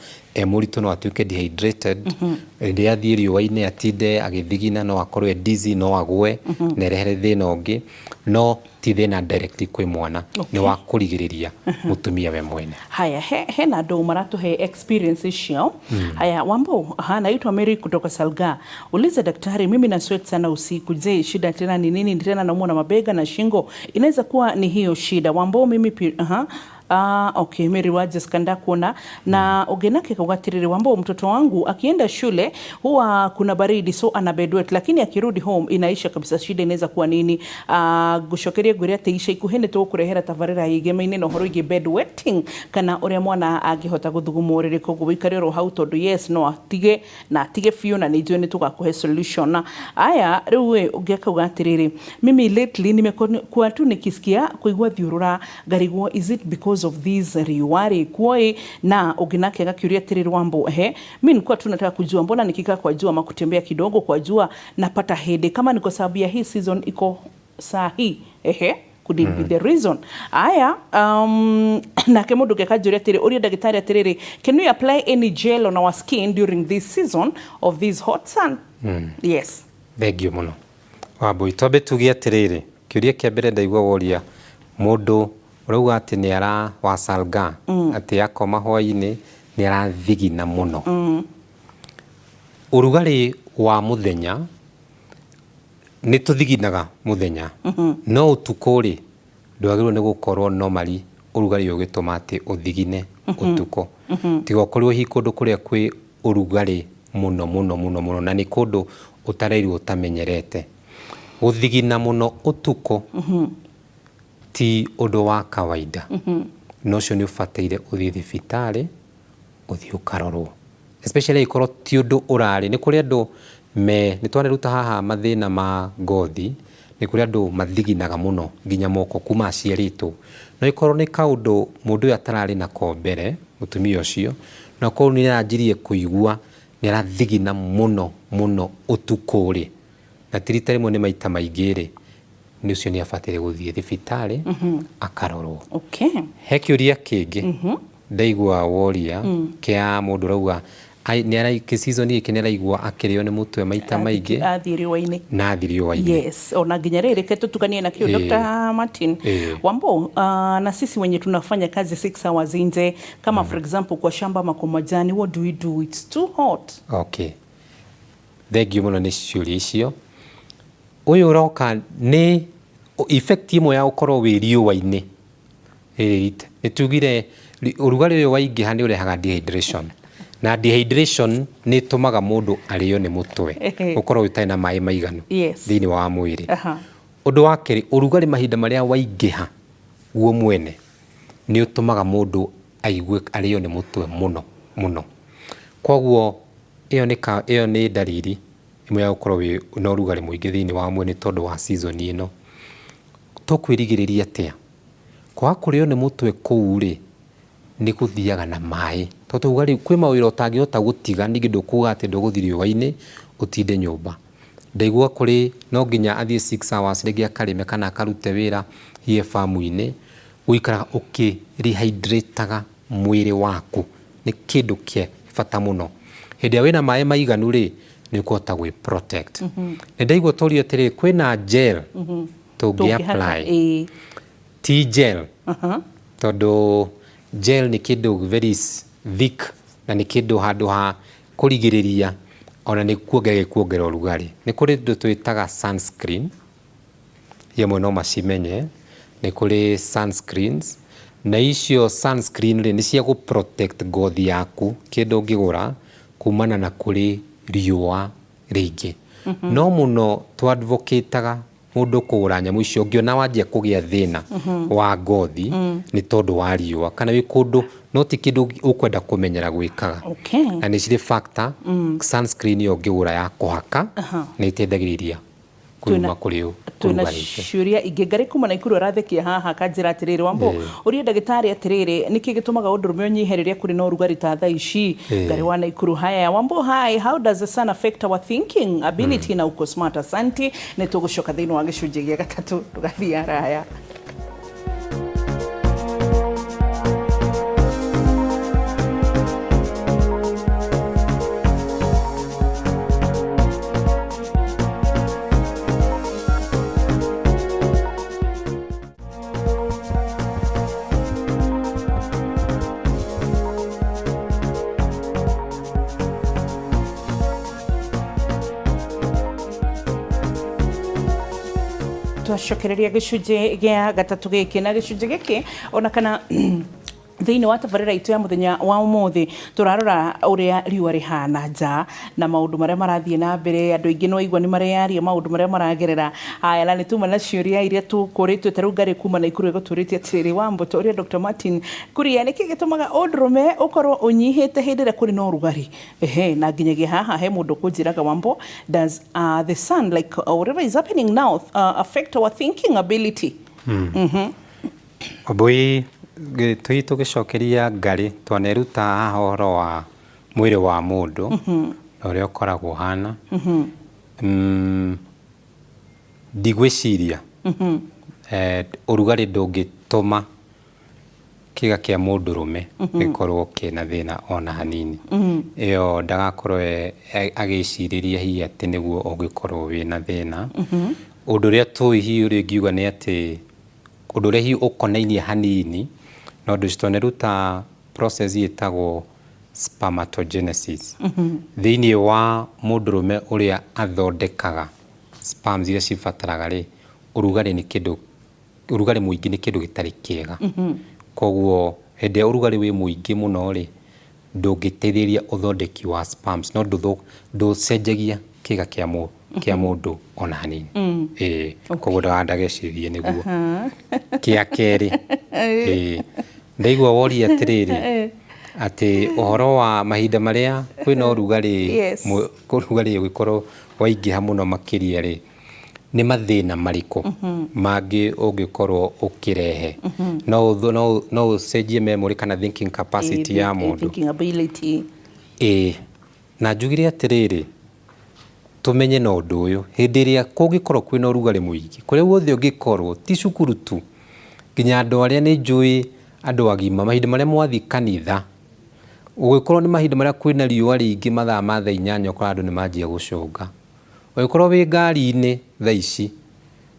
muritu no atuike dehydrated ria athie riua-ini atinde agithigina no akorwe dizzy no agwe na rehere thina ungi no ti thina directly kwi mwana ni wa kurigiriria mutumia we mwene. Haya he na ndo maratuhe experiences cio. Haya Wambo, naitwa Mary kutoka Salga. Uliza daktari, mimi na sweat sana usiku. Je, shida tena ni nini? Tena naumwa na mabega na shingo. Inaweza kuwa ni hiyo shida. Wambo mimi okay, Mary Wajes kanda kuona na ugenake kugatiriri Wambo, mtoto wangu akienda shule huwa kuna baridi so ana bedwet, lakini akirudi home inaisha kabisa. Shida inaweza kuwa nini? Gushokeria guria teisha ikuhene to kurehera tavarira igeme-ini no horo igi bedwetting kana uria mwana agihota guthugumurire koguo wikare ro hau tondu yes no atige na atige fiu na nijue ni tugakuhe solution. Aya riu we ungeka ugatiriri mimi lately nimekuwa tu nikisikia kuigua thiurura garigwo, is it because of these riwari kuoi? Na uginake agakiuria tiriri Wambo, mimi nilikuwa tu nataka kujua mbona nikikaa kwa jua ama kutembea kidogo kwa jua napata headache, kama ni kwa sababu ya hii season iko saa hii could it be the reason? Aya na kemundu gekajuria tiri uria dagitari atiriri, can we apply any gel on our skin during this season of this hot sun? Yes, thengio muno Wambo. Itwambe tugie atiriri kiuria kia mbere ndaigua woria mundu urauga ati ni ara wa Salga ati akoma hwai-ini ni arathigina muno. Urugari wa muthenya ni tuthiginaga muthenya no utuko ri ndwagirwo ni gukorwo normally urugari ugituma ati uthigine utuko tiga ukorwo hi kundu kuria kwi urugari muno muno muno muno na ni kundu utareirwo utamenyerete. Guthigina muno utuko ti undu wa kawaida no cio ni ufateire uthie thibitari uthie ukarorwo, especially ikorwo ti undu urari. Ni kuri andu ni twareruta haha mathina ma ngothi, ni kuri andu mathiginaga muno nginya moko kuma aciaritwo no ikorwo ni kaundu mundu uyu atarari na kombere mutumia ucio na ko ni aranjirie kuigua ni arathigina muno muno utuko ri na tirita rimwe ni maita maingi ri ni ucio ni afatire guthie thibitari akarorwo. Okay, he kiuria kingi ndaigua woria kia mundu rauga ni ara season iki ni araigua akirio ni mutwe maita maingi athiriwa-ini na athiriwa-ini. Yes, ona nginya riri ketutukanie na kio Dr. Martin Wambo, na sisi wenye tunafanya kazi 6 hours nje kama for example kwa shamba makomajani, what do we do? It's too hot. Okay, thengio muno ni ciuria icio. Uyu uroka ni effect imwe ya ukorwo wi riua-ini ni tugire urugari uyu waingiha ni urehaga dehydration na dehydration nĩ tũmaga mũndũ arĩo nĩ mũtwe ũkorwo ũtarĩ na maĩ maiganu thĩinĩ wa mwĩrĩ. Ũndũ wa kerĩ, ũrugarĩ mahinda marĩa waingĩha guo mwene nĩ ũtũmaga mũndũ aigue arĩo nĩ mũtwe mũno mũno. Koguo ĩyo nĩ dalili ĩmwe ya gũkorwo na ũrugarĩ mũingĩ thĩinĩ wa mwĩrĩ tondũ wa season ĩno. Tũkwĩrigĩrĩria atĩa? Kwaga kũrĩo nĩ mũtwe kũu rĩ, nĩ gũthiaga na maĩ tondũ ũrugarĩ kwĩ mawĩra ũtangĩhota gũtiga, ningĩ ndũkuga atĩ ndũgũthiĩ riũa-inĩ ũtinde nyũmba. Ndaigua kũrĩ no nginya athiĩ 6 hours rĩngĩ akarĩme kana akarute wĩra hiĩ famu-inĩ, gũikara ũkĩrehydrataga mwĩrĩ waku nĩ kĩndũ kĩa bata mũno. Hĩndĩ ĩrĩa wĩna maĩ maiganu rĩ, nĩ ũkũhota gwĩ protect. Nĩ ndaigua tũrio atĩrĩrĩ, kwĩna gel tũngĩ apply ti gel, tondũ gel nĩ kĩndũ very thick na nĩ kĩndũ handũ ha kũrigĩrĩria ona nĩ kuongerera ũrugarĩ. Nĩ kũrĩ indo twĩtaga sunscreen, yamwe no macimenye, nĩ kũrĩ sunscreens, na icio sunscreen rĩ nĩ cia gũ protect ngothi yaku kĩndũ ũngĩgũra kumana na kũrĩ riũa rĩingĩ. No mũno tũ-advocate-aga mũndũ kũgũra nyamũ icio ũngĩona wanjia kũgĩa thĩna wa ngothi nĩ tondũ wa riũa kana wĩ kũndũ no ti kĩndũ ũkwenda kũmenyera gwĩkaga. Na nĩ cirĩ factor sunscreen ĩyo ũngĩgũra ya kũhaka nĩ ĩteithagĩrĩria kuma kũrĩ twĩna ciũria ingĩ. Ngarĩ kuma Naikuru arathekia haha kanjĩra atĩrĩrĩ, Wambo ũria ndagĩtarĩ atĩrĩrĩ, nĩkĩ gĩtũmaga ũndũrũme ũnyihe rĩrĩa kũrĩ na ũrugarĩ ta thaa ici? Ngarĩ wa Naikuru, haya Wambo, hi, how does the sun affect our thinking ability na uko smart? Asante, nĩ tũgũcoka thĩinĩ wa gĩcunjĩ gĩa gatatũ tũgathiĩ haraya. Twacokereria gĩcunjĩ gĩa gatatũ gĩkĩ, na gĩcunjĩ gĩkĩ ona kana thĩinĩ wa tabarĩra itũ ya mũthenya wa ũmũthĩ tũrarora ũrĩa riũa rĩhana nja na maũndũ marĩa marathiĩ na mbere. Andũ aingĩ no waigua nĩ mareyaria maũndũ marĩa maragerera. Haya, na nĩ tuma na ciũria iria tũkũrĩtwo ta rĩu Ngarĩ kuma Naikuru gũtũrĩtie atĩrĩrĩ, Wambo, ta ũrĩa Dr. Martin Kuria, nĩkĩ gĩtũmaga ũndũrũme ũkorwo ũnyihĩte hĩndĩ ĩrĩa kũrĩ na ũrugarĩ? Na nginyagia haha he mũndũ kũnjĩraga, Wambo, does the sun, like whatever is happening now, affect our thinking ability? Wambui, tũgĩcokeria Ngarĩ twaneruta haha ũhoro wa mwĩrĩ wa mũndũ na ũrĩa ũkoragwo hana. Ndigwĩciria ũrugarĩ ndũngĩtũma kĩga kĩa mũndũrũme gĩkorwo kĩna thĩna ona hanini. Ĩyo ndagakorwo agĩcirĩria hihi atĩ nĩguo ũngĩkorwo wĩna thĩna. Ũndũ ũrĩa tũĩ hihi ũrĩa ingiuga nĩ atĩ ũndũ ũrĩa hihi ũkonainie hanini na ũndũ twaneruta process ĩtagwo spermatogenesis. Thĩinĩ wa mũndũrũme ũrĩa athondekaga sperms iria cibataraga rĩ, ũrugarĩ mũingĩ nĩ kĩndũ gĩtarĩ kĩega. Koguo hĩndĩ ĩrĩa ũrugarĩ wĩ mũingĩ mũno rĩ, ndũngĩteithĩrĩria ũthondeki wa sperms, no ndũcenjagia kĩga kĩa mũndũ ona hanini. Koguo ndagecirie nĩguo. Kĩa kerĩ, ndaigua woria atĩrĩrĩ atĩ ũhoro wa mahinda marĩa kwĩna ũrugarĩ ũgĩkorwo waingĩha mũno makĩria rĩ, nĩ mathĩna marĩkũ mangĩ ũngĩkorwo ũkĩrehe? No ũcenjie memory kana thinking capacity ya mũndũ. Na njugire atĩrĩrĩ, tũmenye na ũndũ ũyũ, hĩndĩ ĩrĩa kũngĩkorwo kwĩna ũrugarĩ mũingĩ, kũrĩa guothe ũngĩkorwo, ti cukuru tu, nginya andũ arĩa nĩ njũĩ andũ agima, mahinda marĩa mwathiĩ kanitha, ũgĩkorwo nĩ mahinda marĩa kwĩna riũa rĩingĩ mathaa ma thaa 8 ũkora andũ nĩ manjia gũcũnga. Ũgĩkorwo wĩ ngari-inĩ thaa ici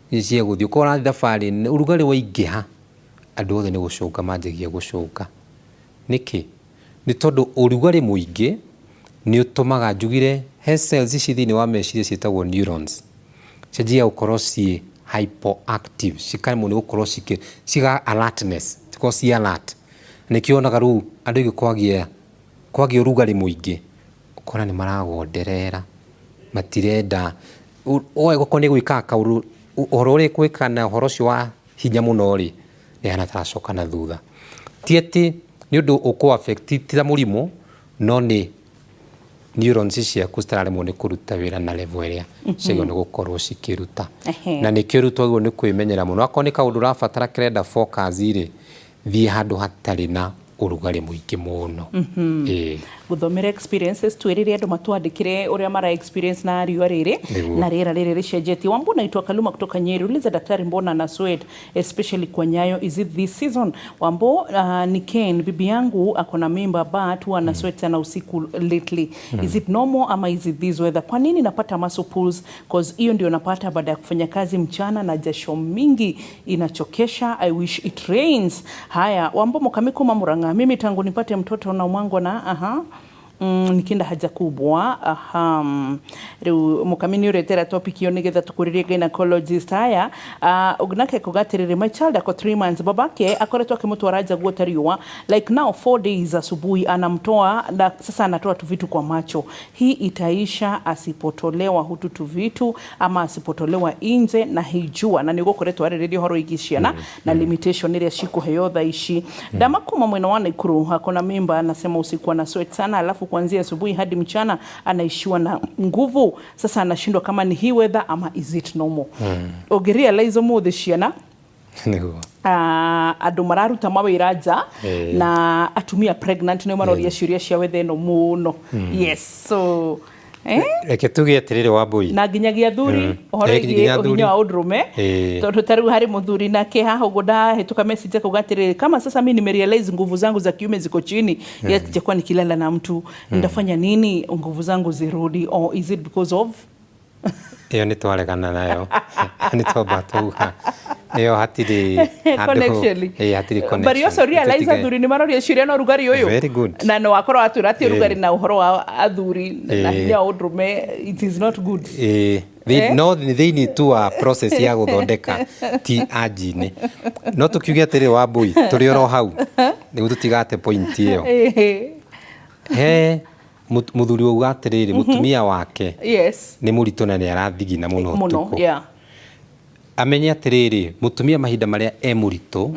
cia gũthiĩ, ũkorwo ũrathiĩ thabarĩ, ũrugarĩ waingĩha, andũ othe nĩ gũcũnga manjagia gũcũnga. Nĩkĩ? Nĩ tondũ ũrugarĩ mũingĩ nĩ ũtũmaga, njugire he cells ici thĩinĩ wa meciria ciĩtagwo neurons, cianjia gũkorwo ciĩ hypoactive, cikaremwo nĩ gũkorwo ciga alertness, cikorwo ciĩ alert. Nĩkĩo onaga rĩu andũ aingĩ kwagĩa kwagä å rugarä må ingä kona nä maragonderera matirenda oe gå korwo nä gwä kaga kaå horo å rä gwä kana horo å cio wa hinya må no rä nä hana taracoka na thutha ti atä nä å ndå å kå affect ti ta må rimå no nä neurons ciaku citararemwo nä kå ruta wä ra na level ä rä a ciagä nä gå korwo cikä ruta na nä kä ruta guo nä kwä menyera må no akorwo nä kaå ndå rabatara kerenda focus rä thiä handå hatarä na å rugarä må ingä må no guthomera experiences twirire andu matwandikire uria mara experience na riua riri na rira riri ricenjetie. Wambua naitwa Kaluma kutoka Nyeri. Uliza daktari, mbona na sweat especially kwa nyayo, is it this season? Wambua ni Ken, bibi yangu akona mimba but huwa na sweat sana usiku lately. Is it normal ama is it this weather? Kwa nini napata muscle pulls? Cause hiyo ndio napata baada ya kufanya kazi mchana na jasho mingi inachokesha. I wish it rains. Haya, Wambua Mukamiku Mamuranga, mimi tangu nipate mtoto na mwangu na nikinda haja kubwa riu mukamini uretera topic yo nigetha tukuririe gynecologist. Haya ugnake kugatirire my child ako 3 months, babake akoretwo akimutwara nja guota riua like now 4 days asubuhi anamtoa na sasa anatoa tu vitu kwa macho. Hii itaisha asipotolewa hutu tu vitu ama asipotolewa inje na hijua na nigukoretwo arirerio horo igiciana na limitation iria cikuheo thaici. Damakuma mwena wa Naikuru hakona mimba, anasema usiku ana sweat sana alafu kuanzia asubuhi hadi mchana anaishiwa na nguvu. Sasa anashindwa kama ni hii weather ama is it normal. Ogerealize muthe ciana andu mararuta mawira nja na atumia pregnant no maroria ciuria cia wethe no muno. Yes, so reke tuge atirire Wambui na nginyagia thuri horo igie uhinya wa udrume tondu taru hari muthuri nake haha goda hituka message kugatirire kama sasa mimi nimerealize nguvu zangu za kiume ziko chini yajakuwa nikilala na mtu ndafanya nini nguvu zangu zirudi, or is it because of iyo ni twaregana nayo ni twabatuha iyo hatiri connection hatiri connection but you also realize athuri ni maroria ciuria no rugari uyu very good na no akorwo aturati rugari na uhoro wa athuri na hinya udrume, it is not good no they need to a process ya guthondeka ti ajini no tukiuge atiri Wambui turi oro hau nigu tutigate point iyo muthuri uga atiriri mutumia wake ni murito na ni arathigina muno tuko amenye atiriri mutumia mahinda maria murito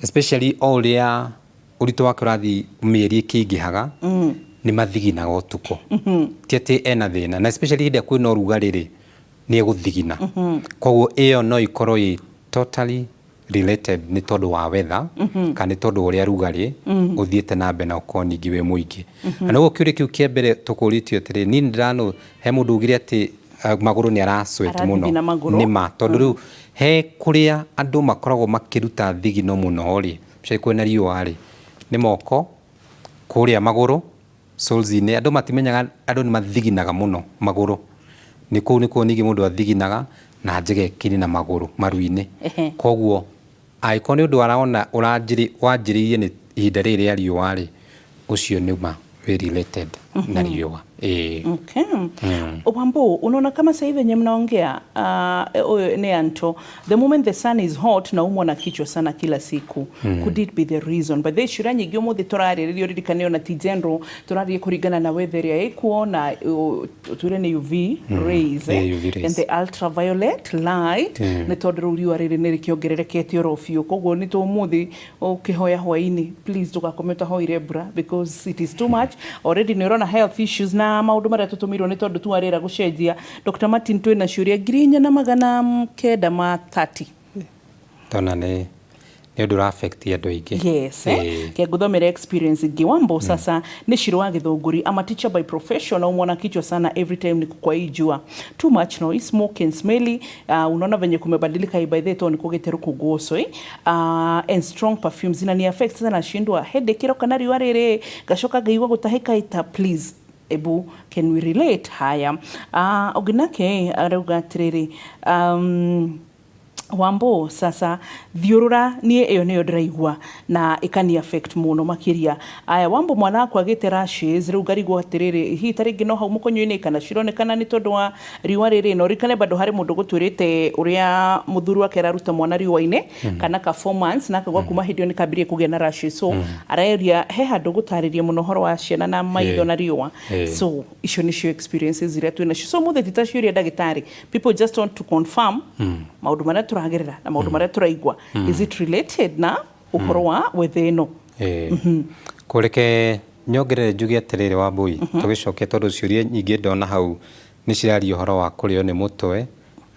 especially oria urito wake urathi mieri ikingihaga ni mathiginaga utuko ti ati ena thina na especially hinde kwina rugari ri ni eguthigina koguo iyo no ikorwo i totally related ni tondu wa weather kana ni tondu uria rugari uthiete na mbe na ukoningi we muingi na no kiuri kiu kia mbere tukuritio atiri ni ndirano he mundu ugire ati maguru ni arasweat muno ni ma tondu riu he kuria andu makoragwo makiruta thigino muno ri cia kwena riua ri ni moko kuria maguru soles-ini andu matimenyaga andu ni mathiginaga muno maguru ni kuu ningi mundu athiginaga na njege kini na maguru maru-ini koguo aikoni undu araona wanjiririe ni ihinda riri ria riua ri ucio ni ma very related na riua okay. Wambu unaona kama sasa hivi yenye mnaongea ni Anto, the moment the sun is hot na umwa na kichwa sana kila siku could it be the reason? But they shura nyingi mu thitorari rio ridikanio na tijendro turari kurigana na weather ya ikuo na ture ni UV rays and the ultraviolet light ni tondu riua riri ni rikiongererekete orofio koguo ni tumuthi ukihoya hwaini please tugakometa hoire bra because it is too much already neurona health issues na maundu maria tutumirwo ni tondu twarira gucenjia. Dr. Martin twina ciuria 4,930 tona ni undu ra affect andu aingi. Yes, ke guthomera experience ingi. Wambo sasa ni Shiro wa Githunguri. I'm a teacher by profession na umwana kichwa sana every time ni kwa ijua. Too much noise, smoke and smelly. Unaona venye kumebadilika by the way ni kugete rukugoso and strong perfumes ni affect sana shindwa headache kiro kanari warere gashoka gaiwa gutahika ita please ebu can we relate. Haya oginake arauga atiriri Wambo sasa thiurura nie iyo niyo ndiraigua na ikani affect muno makiria aya Wambo mwana akwa agite rashes riu ngarigwo atiriri hi taringi no hau mukonyo-ini kana cironekana ni tondu wa riua riri no rikane bado hari mundu gutwirite uria muthuru wake araruta mwana riua-ini kana ka 4 months na akagwa kuma hindi ni kambirie kugia na rashes so araeria he handu gutaririe muno horo wa ciana na maitho na riua so icio nicio experiences iria twina so muthe titaciuria ndagitari people just want to confirm maundu maria turagerera na maundu maria turaigua is it related na uhoro wa wethe ino kureke nyongerere njuge atiriri Wambui tugicokia tondu ciuria nyingi ndona hau ni cirari uhoro wa kurio ni mutwe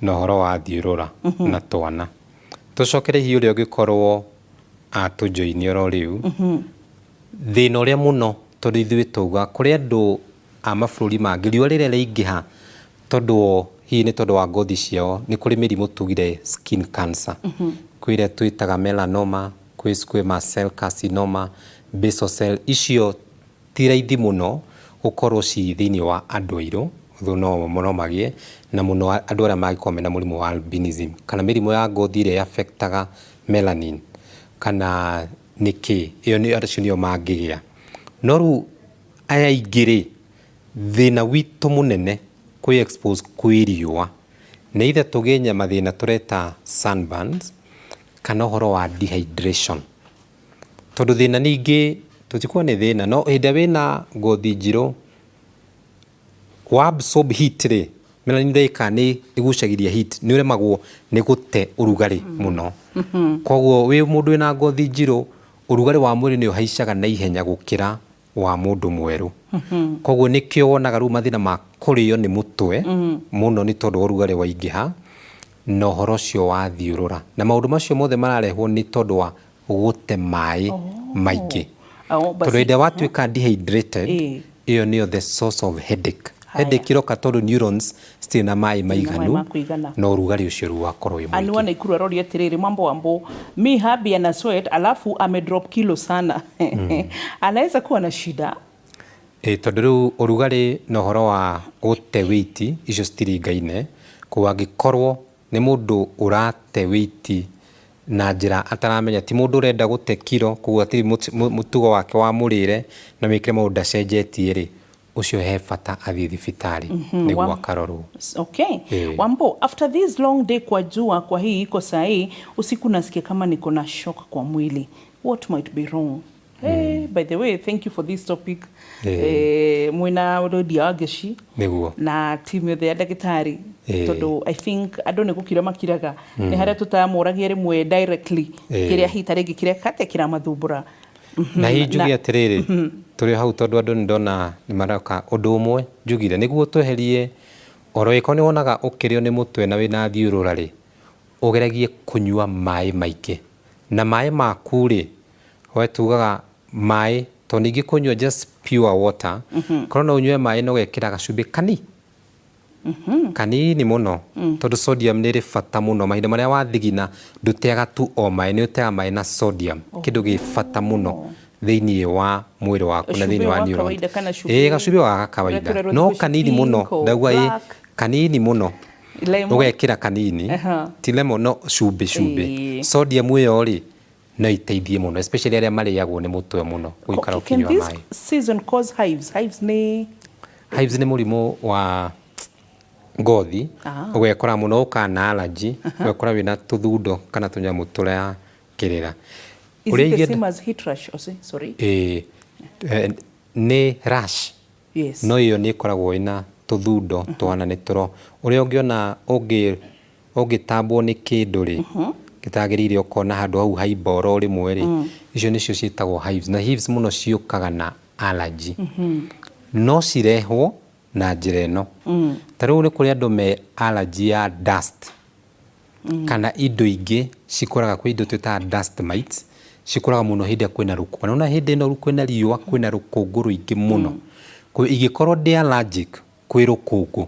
na uhoro wa thiurura na twana tucokere hi uria ungikorwo atujoini oro riu thina uria muno tondu ithui tuga kuri andu a mabũrũri mangĩ riũa rĩrĩa rĩaingĩha tondu hihi ni tondu wa ngothi ciao ni kuri mĩrimũ tugire skin cancer kwĩ ĩrĩa twĩtaga melanoma kwĩ squamous cell carcinoma basal cell icio ti raithi mũno gũkorwo ci thĩinĩ wa andũ airũ though no magĩe na mũno andũ arĩa mangĩkorwo mena mũrimũ wa albinism kana mĩrimũ ya ngothi ĩrĩa affectaga melanin kana nĩkĩ ĩyo nĩ acio nĩo mangĩgĩa no rĩu aya aingĩ thĩna witũ mũnene kwĩ expose kwĩ riũa nĩ either tũgĩe mathĩna tũreta sunburns kana ũhoro wa dehydration tondu thĩna ningĩ tũtikuwa nĩ thĩna no hĩndĩ wĩna ngothi njirũ wa absorb heat rĩ melanin rĩka nĩ ĩgucagĩria heat nĩ ũremagwo nĩ gũte ũrugarĩ mũno koguo wĩ mũndũ wĩna ngothi njirũ ũrugarĩ wa mwĩrĩ nĩ ũhaicaga na ihenya gũkĩra wa mũndũ mwerũ koguo nĩkĩo wonaga rĩu mathĩna ma kũrĩo nĩ mũtwe mũno nĩ tondũ ũrugarĩ waingĩha na ũhoro ũcio wa thiũrũra na maũndũ macio mothe mararehwo nĩ tondũ wa gũte maĩ maingĩ tondũ hĩndĩ ĩrĩa watuĩka dehydrated ĩyo nĩyo the source of headache headache iroka tondu neurons citirĩ na maĩ maiganu na ũrugarĩ ũcio rĩu wakorwo wĩ mũingĩ. Anu Naikuru arori atiriri mambo mi habi ana sweat alafu amedrop kilo sana anaweza kuwa na shida tondu rĩu ũrugarĩ na ũhoro wa gũte weight icio citiringaine koguo angĩkorwo nĩ mũndũ ũrate weight na njĩra ataramenya ti mũndũ ũrenda gũte kilo koguo atiri mũtugo wake wa mũrĩre na wĩkĩre maũndũ ndacenjetie rĩ ucio he bata athie thibitarĩ nĩguo akarorwo. Okay. Wambo, after this long day kwa jua kwa hii iko saa hii usiku nasikia kama niko na shock kwa mwili. What might be wrong? By the way, thank you for this topic. Mwina Rodi Ageshi nĩguo na timu yothe ya ndagĩtarĩ tondu I think andũ nĩ gũkira makiraga nĩ harĩa tũtamũragia rĩmwe directly kĩrĩa hita rĩngĩ kĩrĩa kate kĩramathumbũra na hii njugi atiriri turi hau tondu andu ni ndona ni maraka undu umwe njugire niguo tweherie oro iko ni wonaga ukirio ni mutwe na wina thiurura ri ugeragie kunyua maĩ maingĩ na maĩ maku ri we tugaga maĩ to ningi kunyua just pure water korona unyue maĩ no gekira gacumbi kanini muno tondu sodium ni ri bata muno mahinda maria wathigina nduteaga tu o maĩ ni uteaga maĩ na sodium kindu gi bata muno thĩinĩ wa mwĩrĩ waku na thĩinĩ wa neurons gacumbi wa kawaida no kanini muno ndauga kanini muno ugekira kanini ti lemon no cumbi sodium ĩyo ri no iteithie muno especially aria marĩagwo nĩ mũtwe muno gũikara ũkĩnyua maĩ. Can this season cause hives? Hives ni mũrimũ wa ngothi ugekora muno ukana allergy ugekora wina tuthundo kana tunyamu turia kirira. Is it the same as heat rash? Sorry. Ni rash. Yes. No iyo ni koragwo ina tuthundo twana ni turo uria ungiona ungitambwo ni kindu ri kitagirire ukona handu hau haiboro rimwe ri icio nicio ciitagwo hives na hives muno ciukaga na allergy no cirehwo na njĩra ĩno ta rĩu nĩ kũrĩ andũ me allergy ya dust kana indo ingĩ cikũraga kwĩ indo twĩtaga dust mites cikũraga mũno hĩndĩ ĩrĩa kwĩna rũkũngũ na hĩndĩ ĩno kwĩna riũa kwĩna rũkũngũ rũingĩ mũno ingĩkorwo ndĩ allergic kwĩ rũkũngũ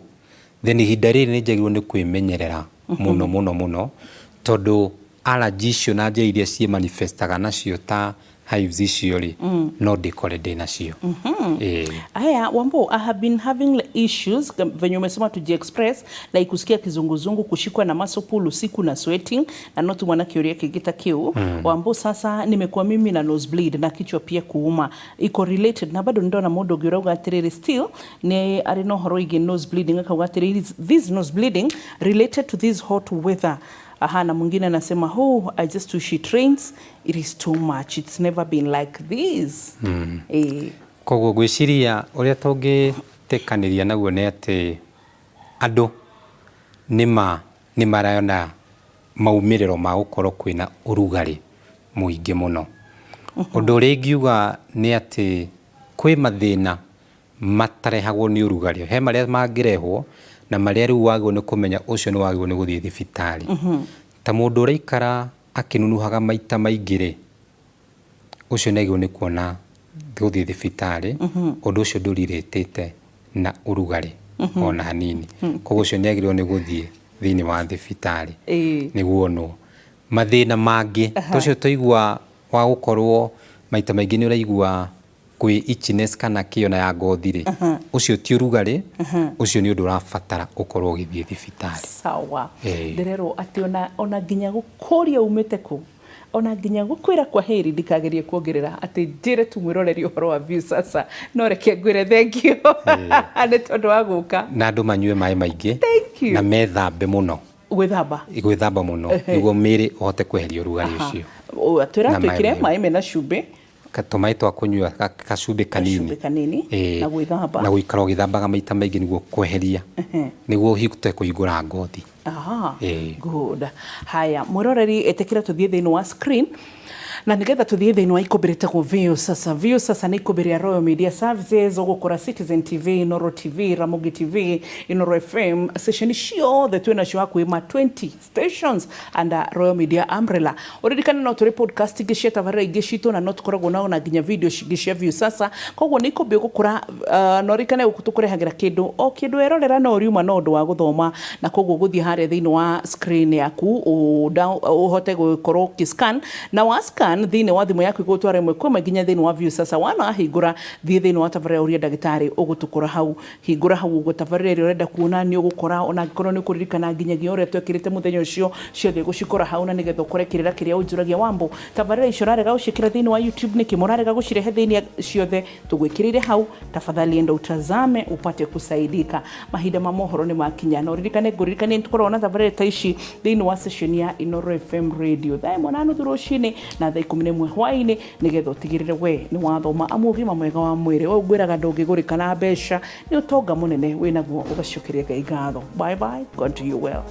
then ihinda rĩrĩ nĩ njagĩrĩirwo nĩ kwĩmenyerera mũno tondu allergy icio na njĩra iria ciĩ manifestaga nacio ta hives icio ri no ndikore ndina cio. Aya, Wambo, I have been having issues venye umesema tuji-express, like kusikia kizunguzungu, kushikwa na muscle pull usiku na sweating, na not mwana kioria kigita kiu. Wambo, sasa nimekuwa mimi na nosebleed na kichwa pia kuuma. Iko related na bado ndo na modo girauga atiriri still ne arino horoigi nosebleeding akauga atiriri this nosebleeding related to this hot weather. Na mwingine anasema I just wish she trains, it is too much, it's never been like this. Koguo gwiciria uria tungitekanĩria naguo nĩ atĩ andũ nĩ marayona maumĩrĩro ma gũkorwo kwĩna ũrugarĩ mũingĩ mũno. Ũndũ ũrĩa ingiuga nĩ atĩ kwĩ mathĩna matarehagwo nĩ ũrugarĩ. He marĩa mangĩrehwo na marĩa rĩu wagĩrĩirwo nĩ kũmenya ũcio nĩ wagĩrĩirwo nĩ gũthiĩ thibitarĩ. Ta mũndũ ũraikara akĩnunuhaga maita maingĩ-rĩ, ũcio nĩ agĩrĩirwo nĩ kuona gũthiĩ thibitarĩ. Ũndũ ũcio ndũrirĩtĩte na ũrugarĩ ona hanini. Koguo ũcio nĩ agĩrĩirwo nĩ gũthiĩ thĩinĩ wa thibitarĩ nĩguo onwo. Mathĩna mangĩ tũcio tũigua wa gũkorwo maita maingĩ nĩ ũraigua kwĩ itchiness kana kĩona ya ngothi-rĩ, ũcio ti ũrugarĩ, ũcio nĩ ũndũ ũrabatara ũkorwo ũgĩthiĩ thibitarĩ. Sawa. Ndererwo atĩ ona nginya gũkũria umĩte kũ, ona nginya gũkwĩra kwa heri ndikagerie kuongerera atĩ njĩre tu mwĩroreri ũhoro wa Viusasa no reke ngwĩre thengio nĩ tondũ wa gũka. Na andũ manyue maĩ maingĩ na methambe mũno. Gwĩthamba mũno nĩguo mĩĩrĩ ũhote kweheria ũrugarĩ ũcio. Atwĩra twĩkĩre maĩ mena cumbĩ, tũmaĩ twa kũnyua gacumbĩ kanini na gwĩthamba, na gũikara ũgĩthambaga maita maingĩ nĩguo kweheria, nĩguo ũhote kũhingũra ngothi. Good. Haya, mwĩroreri etekĩra tũthiĩ thĩinĩ wa screen na nigetha tuthiĩ thĩinĩ wa ikũmbĩ rĩtagwo Viusasa. Viusasa nĩ ikũmbĩ rĩa Royal Media Services, ũgũkora Citizen TV, Inoro TV, Ramogi TV, Inoro FM, station ciothe twĩnacio hakuhĩ ma 20 stations under Royal Media umbrella. Ũririkane no tũrĩ podcast ingĩ cia tabarĩra ingĩ citũ na no tũkoragwo nao na nginya video ingĩ cia Viusasa. Koguo nĩ ikũmbĩ ũgũkora na ũririkane tũkũrehagĩra kĩndũ o kĩndũ werorera no ũriuma no ũndũ wa gũthoma, na koguo gũthiĩ harĩa thĩinĩ wa screen yaku ũhote gũkorwo ũkĩscan na wa scan thĩinĩ wa thimũ yaku igũtwara ĩmwe kwa ĩmwe nginya thĩinĩ wa Viusasa. Wana hingũra thiĩ thĩinĩ wa tabarĩra ũrĩa ndagĩtarĩ ũgũtũkora hau. Hingũra hau ũguo tabarĩra ĩrĩa ũrenda kuona nĩ ũgũkora, ona angĩkorwo nĩ kũririkana nginyagia ũrĩa twekĩrĩte mũthenya ũcio, ciothe gũcikora hau na nĩgetha ũkore kĩrĩra kĩrĩa ũnjũragia Wambo. Tabarĩra icio ũrarega gũciĩkĩra thĩinĩ wa YouTube nĩkĩ mũrarega gũcirehe thĩinĩ ciothe, tũgwĩkĩrĩire hau. Tafadhali enda utazame upate kusaidika. Mahinda ma mohoro nĩ makinya, na ũririkane ngũririkanie nĩtũkoragwo na tabarĩra ta ici thĩinĩ wa session ya Inoro FM Radio thaa 1:30 rũcinĩ na thaa 11 hwaĩ-inĩ, nĩgetha ũtigĩrĩre we nĩ wathoma amu ũgima mwega wa mwĩrĩ we ngwĩraga ndũngĩgũrĩka na mbeca, nĩ ũtonga mũnene wĩnaguo ũgacokeria Ngai ngatho. Bye bye, God to you well.